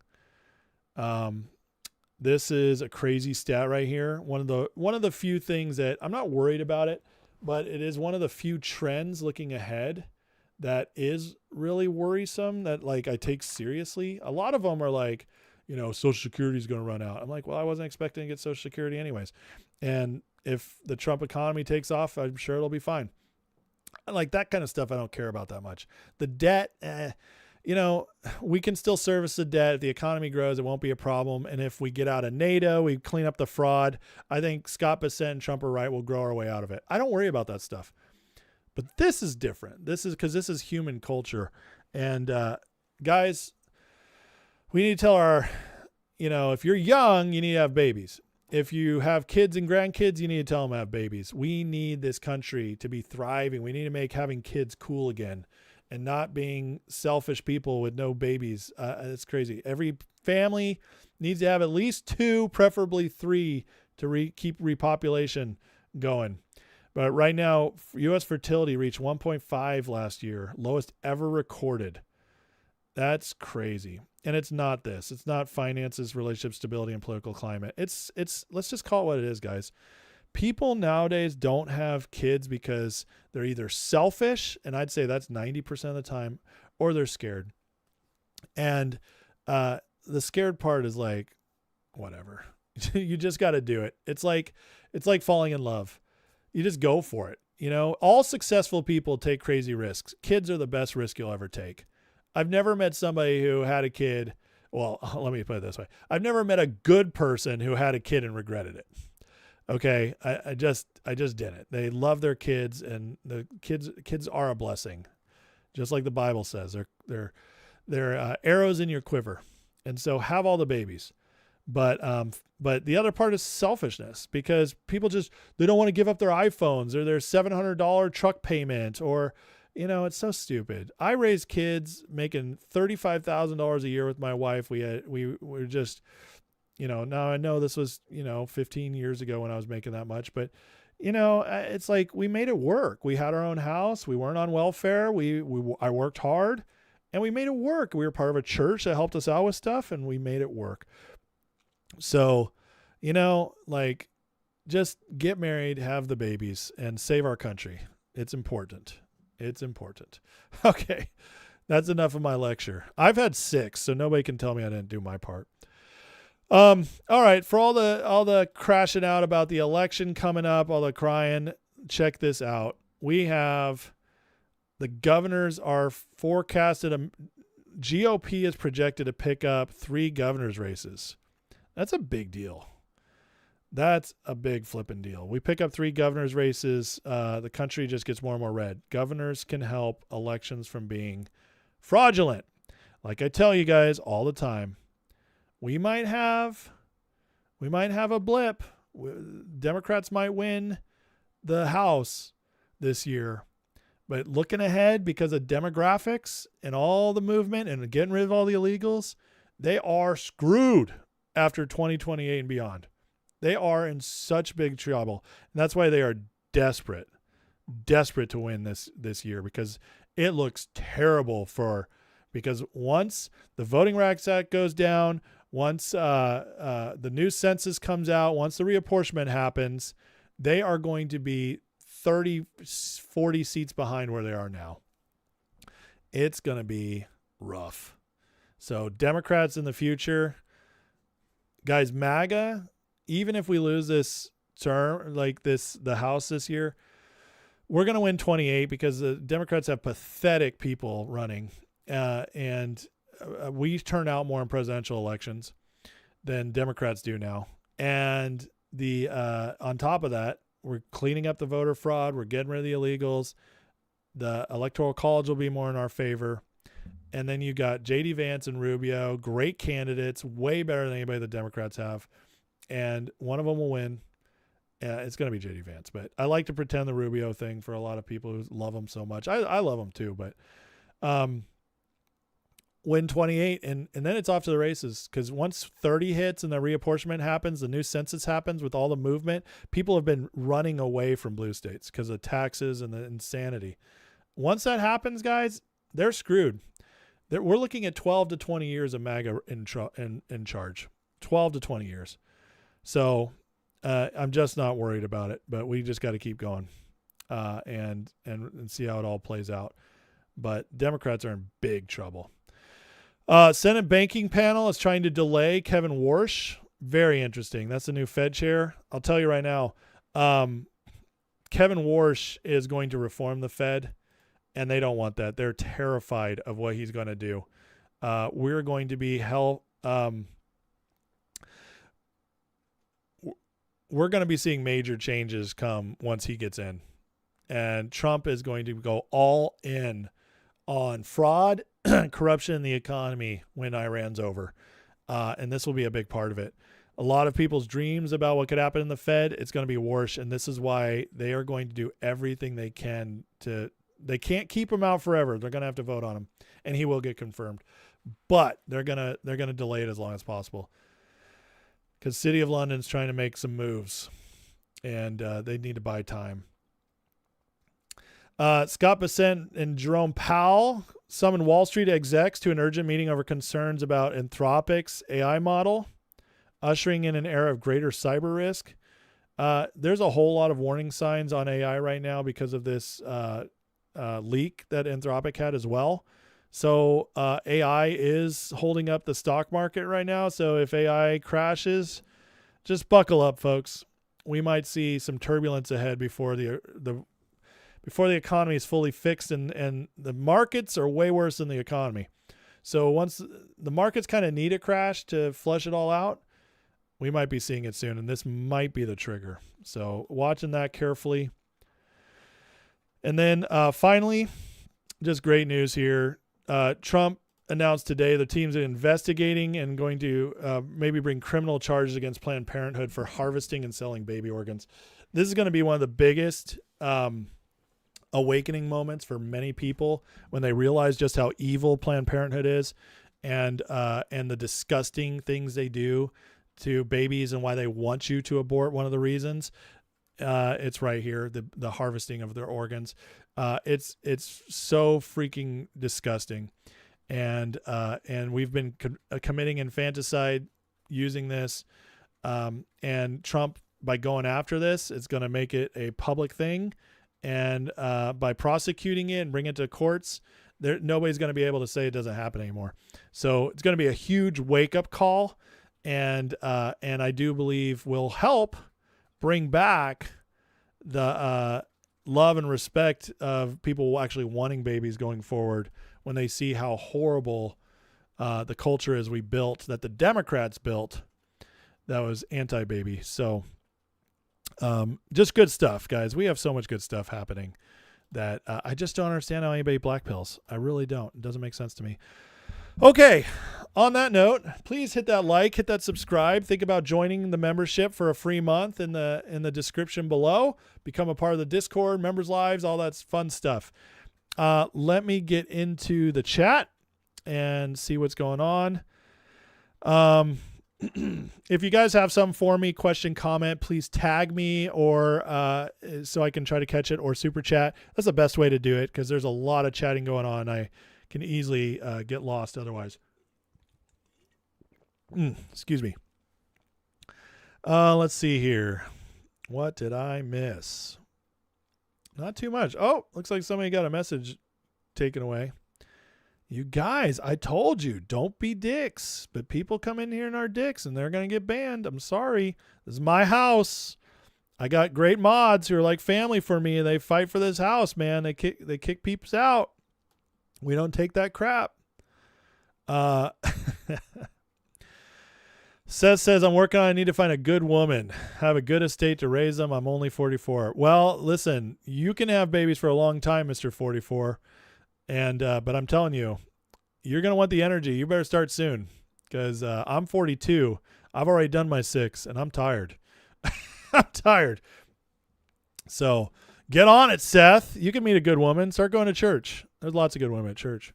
This is a crazy stat right here. One of the few things that I'm not worried about it, but it is one of the few trends looking ahead that is really worrisome that like I take seriously. A lot of them are like, you know, Social Security is going to run out. I'm like, well, I wasn't expecting to get Social Security anyways. And if the Trump economy takes off, I'm sure it'll be fine. Like that kind of stuff, I don't care about that much. The debt, you know, we can still service the debt. If the economy grows, it won't be a problem. And if we get out of NATO, we clean up the fraud. I think Scott Bessent and Trump are right. We'll grow our way out of it. I don't worry about that stuff. But this is different. This is because this is human culture. And guys, we need to tell our, you know, if you're young, you need to have babies. If you have kids and grandkids, you need to tell them to have babies. We need this country to be thriving. We need to make having kids cool again and not being selfish people with no babies. It's crazy. Every family needs to have at least 2, preferably 3, to keep repopulation going. But right now, U.S. fertility reached 1.5 last year, lowest ever recorded. That's crazy. And it's not this. It's not finances, relationship stability, and political climate. It's let's just call it what it is, guys. People nowadays don't have kids because they're either selfish, and I'd say that's 90% of the time, or they're scared. And the scared part is like, whatever. You just got to do it. It's like falling in love. You just go for it. You know, all successful people take crazy risks. Kids are the best risk you'll ever take. I've never met somebody who had a kid. Well, let me put it this way. I've never met a good person who had a kid and regretted it. Okay. I just didn't. They love their kids, and the kids are a blessing. Just like the Bible says, they're arrows in your quiver. And so have all the babies. But the other part is selfishness, because people they don't want to give up their iPhones or their $700 truck payment, or, you know, it's so stupid. I raised kids making $35,000 a year with my wife. We were just, you know, now I know this was, you know, 15 years ago when I was making that much, but, you know, it's like we made it work. We had our own house. We weren't on welfare. I worked hard, and we made it work. We were part of a church that helped us out with stuff, and we made it work. So, you know, like, just get married, have the babies, and save our country. It's important. It's important. Okay. That's enough of my lecture. I've had 6, so nobody can tell me I didn't do my part. All right. For all the crashing out about the election coming up, all the crying, check this out. We have the governors are forecasted. GOP is projected to pick up 3 governors races. That's a big deal. That's a big flipping deal. We pick up 3 governors races. The country just gets more and more red. Governors can help elections from being fraudulent. Like I tell you guys all the time, we might have a blip. Democrats might win the House this year, but looking ahead, because of demographics and all the movement and getting rid of all the illegals, they are screwed after 2028 and beyond. They are in such big trouble. And that's why they are desperate to win this year, because it looks terrible because once the Voting Rights Act goes down, once the new census comes out, once the reapportionment happens, they are going to be 30, 40 seats behind where they are now. It's going to be rough. So Democrats in the future, guys, MAGA, even if we lose this term, like the House this year, we're going to win 28 because the Democrats have pathetic people running. And we turn out more in presidential elections than Democrats do now. And on top of that, we're cleaning up the voter fraud. We're getting rid of the illegals. The Electoral College will be more in our favor. And then you got J.D. Vance and Rubio, great candidates, way better than anybody the Democrats have. And one of them will win. It's going to be J.D. Vance. But I like to pretend the Rubio thing for a lot of people who love him so much. I love him too, but win 28, and then it's off to the races, because once 30 hits and the reapportionment happens, the new census happens with all the movement, people have been running away from blue states because of taxes and the insanity. Once that happens, guys, they're screwed. We're looking at 12 to 20 years of MAGA in charge. 12 to 20 years. So I'm just not worried about it, but we just got to keep going and see how it all plays out. But Democrats are in big trouble. Senate banking panel is trying to delay Kevin Warsh. Very interesting. That's the new Fed chair. I'll tell you right now, Kevin Warsh is going to reform the Fed, and they don't want that. They're terrified of what he's going to do. We're going to be we're going to be seeing major changes come once he gets in. And Trump is going to go all in on fraud, corruption in the economy when Iran's over. And this will be a big part of it. A lot of people's dreams about what could happen in the Fed, it's going to be Warsh. And this is why they are going to do everything they can they can't keep him out forever. They're going to have to vote on him, and he will get confirmed. But they're going to delay it as long as possible, because City of London's trying to make some moves, and they need to buy time. Scott Bessent and Jerome Powell summoned Wall Street execs to an urgent meeting over concerns about Anthropic's AI model, ushering in an era of greater cyber risk. There's a whole lot of warning signs on AI right now because of this leak that Anthropic had as well. So AI is holding up the stock market right now. So if AI crashes, just buckle up, folks. We might see some turbulence ahead before the economy is fully fixed, and the markets are way worse than the economy. So once the markets kind of need a crash to flush it all out, we might be seeing it soon, and this might be the trigger. So watching that carefully. And then finally, just great news here. Trump announced today the team's investigating and going to maybe bring criminal charges against Planned Parenthood for harvesting and selling baby organs. This is going to be one of the biggest awakening moments for many people when they realize just how evil Planned Parenthood is, and the disgusting things they do to babies and why they want you to abort. One of the reasons, it's right here, the harvesting of their organs. It's so freaking disgusting, and we've been committing infanticide using this, and Trump, by going after this, it's going to make it a public thing. And by prosecuting it and bringing it to courts, nobody's going to be able to say it doesn't happen anymore. So it's going to be a huge wake-up call, and I do believe will help bring back the love and respect of people actually wanting babies going forward when they see how horrible the culture is we built, that the Democrats built, that was anti-baby. So just good stuff, guys. We have so much good stuff happening that I just don't understand how anybody black pills. I really don't. It doesn't make sense to me. Okay. On that note, please hit that like, hit that subscribe. Think about joining the membership for a free month in the description below. Become a part of the Discord, members lives, all that fun stuff. Let me get into the chat and see what's going on. if you guys have some for me, question, comment, please tag me or so I can try to catch it, or super chat. That's the best way to do it because there's a lot of chatting going on. I can easily get lost otherwise. Excuse me. Let's see here. What did I miss? Not too much. Oh, looks like somebody got a message taken away. You guys, I told you, don't be dicks. But people come in here and are dicks, and they're going to get banned. I'm sorry. This is my house. I got great mods who are like family for me, and they fight for this house, man. They kick peeps out. We don't take that crap. Says, I'm working on it. I need to find a good woman. Have a good estate to raise them. I'm only 44. Well, listen, you can have babies for a long time, Mr. 44. And, but I'm telling you, you're going to want the energy. You better start soon because I'm 42. I've already done my 6 and I'm tired. I'm tired. So get on it, Seth. You can meet a good woman. Start going to church. There's lots of good women at church.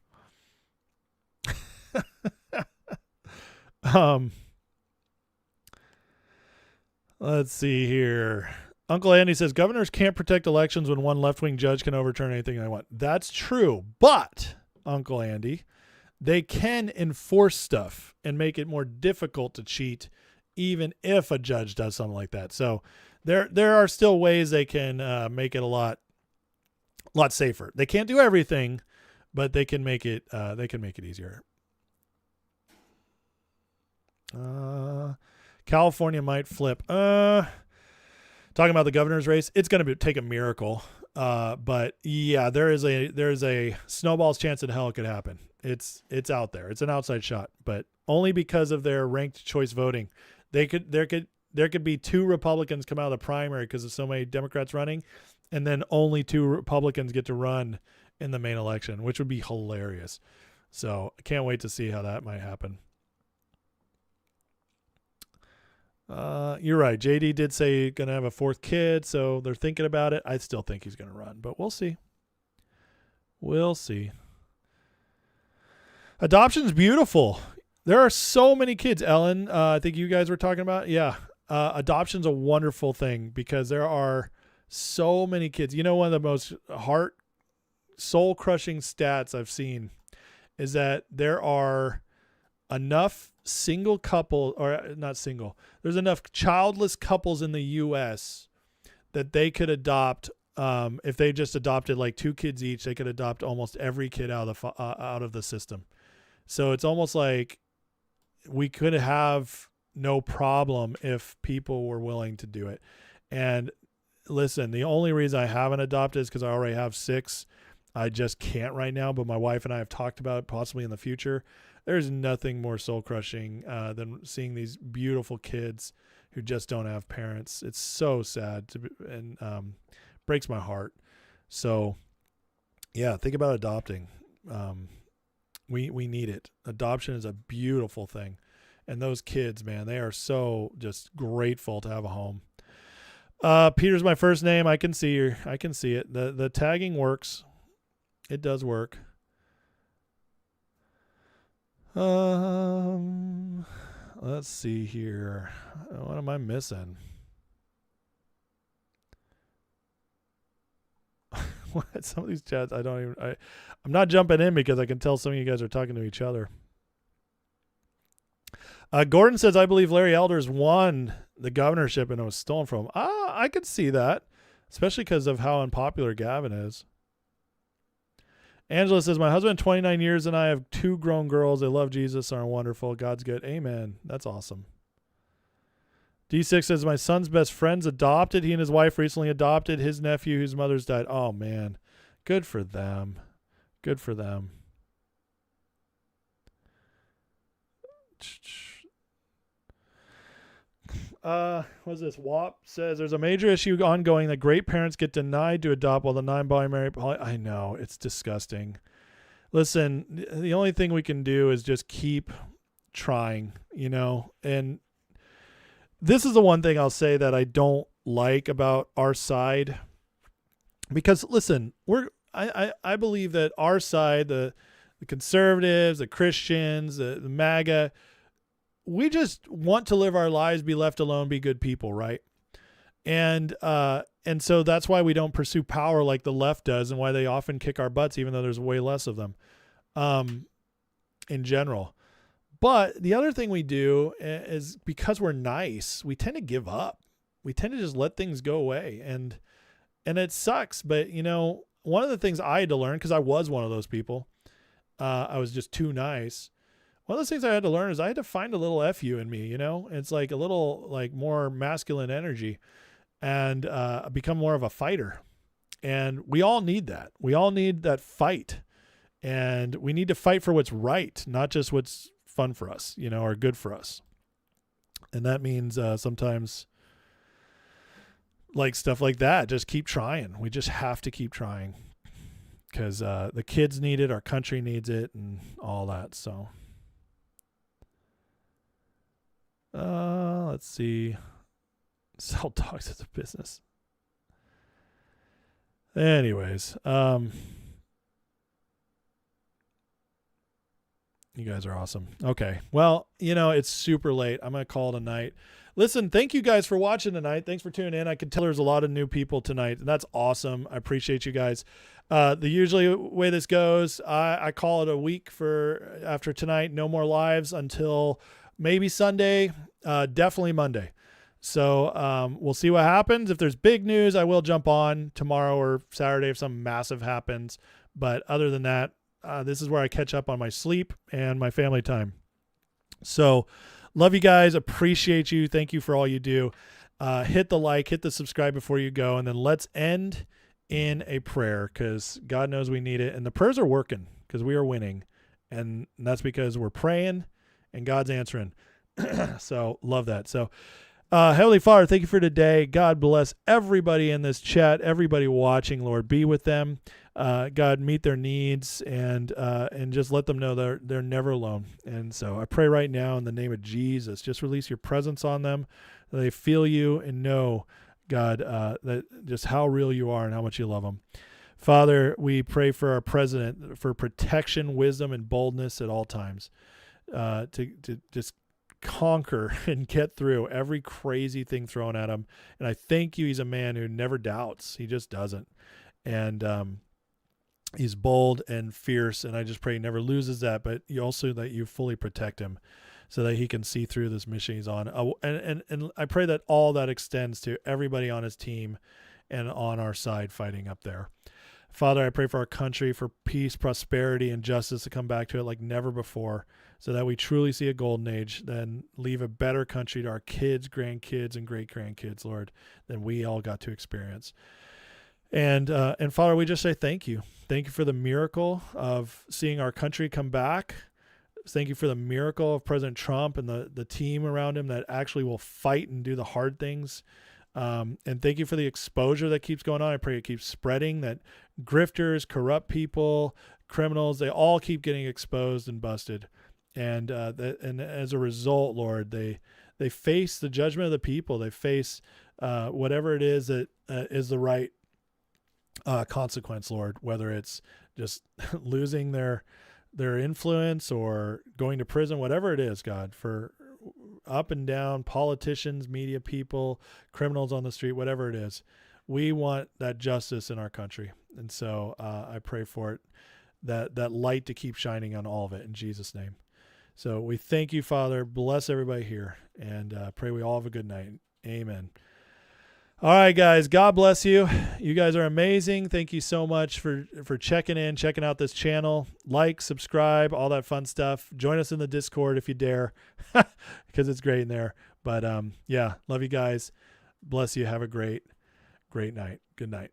Let's see here. Uncle Andy says, governors can't protect elections when one left-wing judge can overturn anything they want. That's true. But, Uncle Andy, they can enforce stuff and make it more difficult to cheat even if a judge does something like that. So there are still ways they can make it a lot safer. They can't do everything, but they can make it easier. California might flip. Talking about the governor's race, it's going to take a miracle. But yeah, there is a snowball's chance in hell it could happen. It's out there. It's an outside shot, but only because of their ranked choice voting. There could be 2 Republicans come out of the primary because of so many Democrats running, and then only 2 Republicans get to run in the main election, which would be hilarious. So I can't wait to see how that might happen. You're right. JD did say he's going to have a 4th kid, so they're thinking about it. I still think he's going to run, but we'll see. We'll see. Adoption's beautiful. There are so many kids. Ellen, I think you guys were talking about. Yeah. Adoption's a wonderful thing because there are so many kids. You know, one of the most soul-crushing stats I've seen is that there are enough single couple, or not single, there's enough childless couples in the U.S. that they could adopt. If they just adopted like 2 kids each, they could adopt almost every kid out of the system. So it's almost like we could have no problem if people were willing to do it. And listen, the only reason I haven't adopted is because I already have 6. I just can't right now, but my wife and I have talked about it possibly in the future. There's nothing more soul-crushing than seeing these beautiful kids who just don't have parents. It's so sad and breaks my heart. So, yeah, think about adopting. We need it. Adoption is a beautiful thing. And those kids, man, they are so just grateful to have a home. Peter's my first name. I can see her. I can see it. The tagging works. It does work. Let's see here. What am I missing? What? Some of these chats, I'm not jumping in because I can tell some of you guys are talking to each other. Gordon says, I believe Larry Elders won the governorship and it was stolen from him. I could see that, especially because of how unpopular Gavin is. Angela says, my husband, 29 years, and I have 2 grown girls. They love Jesus, are wonderful. God's good. Amen. That's awesome. D6 says, my son's best friend's adopted. He and his wife recently adopted his nephew whose mother's died. Oh, man. Good for them. Good for them. What's this? WAP says there's a major issue ongoing that great parents get denied to adopt while the non-binary. I know, it's disgusting. Listen, the only thing we can do is just keep trying, you know, and this is the one thing I'll say that I don't like about our side, because listen, I believe that our side, the conservatives, the Christians, the MAGA, we just want to live our lives, be left alone, be good people, right? And so that's why we don't pursue power like the left does, and why they often kick our butts, even though there's way less of them in general. But the other thing we do is, because we're nice, we tend to give up. We tend to just let things go away. And it sucks. But, you know, one of the things I had to learn, because I was one of those people, I was just too nice. One of those things I had to learn is I had to find a little FU in me, you know? It's like a little like more masculine energy, and become more of a fighter. And we all need that. We all need that fight. And we need to fight for what's right, not just what's fun for us, you know, or good for us. And that means sometimes like stuff like that, just keep trying. We just have to keep trying, because the kids need it, our country needs it, and all that. So let's see. Sell dogs as a business. Anyways, you guys are awesome. Okay. Well, you know, it's super late. I'm going to call it a night. Listen, thank you guys for watching tonight. Thanks for tuning in. I can tell there's a lot of new people tonight, and that's awesome. I appreciate you guys. The usually way this goes, I call it a week for after tonight. No more lives until maybe Sunday, definitely Monday. So we'll see what happens. If there's big news, I will jump on tomorrow or Saturday if something massive happens. But other than that, this is where I catch up on my sleep and my family time. So love you guys. Appreciate you. Thank you for all you do. Hit the like, hit the subscribe before you go. And then let's end in a prayer, because God knows we need it. And the prayers are working, because we are winning. And that's because we're praying and God's answering. So love that. So Heavenly Father, thank you for today. God bless everybody in this chat, everybody watching. Lord, be with them. God, meet their needs, and just let them know they're never alone. And so I pray right now in the name of Jesus, just release your presence on them, that they feel you and know, God, that just how real you are and how much you love them. Father, we pray for our president, for protection, wisdom, and boldness at all times, to just conquer and get through every crazy thing thrown at him. And I thank you. He's a man who never doubts. He just doesn't. And he's bold and fierce. And I just pray he never loses that, but you also that you fully protect him so that he can see through this mission he's on. And I pray that all that extends to everybody on his team and on our side fighting up there. Father, I pray for our country, for peace, prosperity, and justice to come back to it like never before, so that we truly see a golden age, then leave a better country to our kids, grandkids, and great-grandkids, Lord, than we all got to experience. And Father, we just say thank you. Thank you for the miracle of seeing our country come back. Thank you for the miracle of President Trump and the team around him that actually will fight and do the hard things. And thank you for the exposure that keeps going on. I pray it keeps spreading, that grifters, corrupt people, criminals, they all keep getting exposed and busted. And as a result, Lord, they face the judgment of the people. They face whatever it is that is the right consequence, Lord, whether it's just losing their influence or going to prison, whatever it is, God, for up and down politicians, media people, criminals on the street, whatever it is. We want that justice in our country. And so I pray for it, that light to keep shining on all of it in Jesus' name. So we thank you, Father. Bless everybody here, and pray we all have a good night. Amen. All right, guys, God bless you. You guys are amazing. Thank you so much for checking in, checking out this channel. Like, subscribe, all that fun stuff. Join us in the Discord if you dare, because it's great in there. But yeah, love you guys. Bless you. Have a great night. Good night.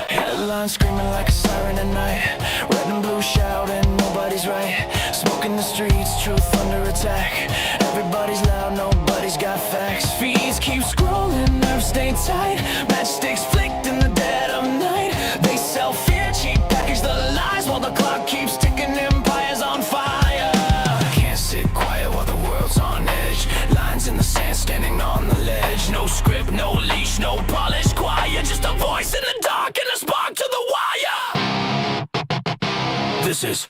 Headlines screaming like a siren at night. Red and blue shouting, nobody's right. Smoke in the streets, truth under attack. Everybody's loud, nobody's got facts. Feeds keep scrolling, nerves stay tight. Matchsticks flicked in the dead of night. They sell fear, cheap package the lies, while the clock keeps ticking, empires on fire. I can't sit quiet while the world's on edge. Lines in the sand, standing on the ledge. No script, no leash, no polish, quiet, just a This is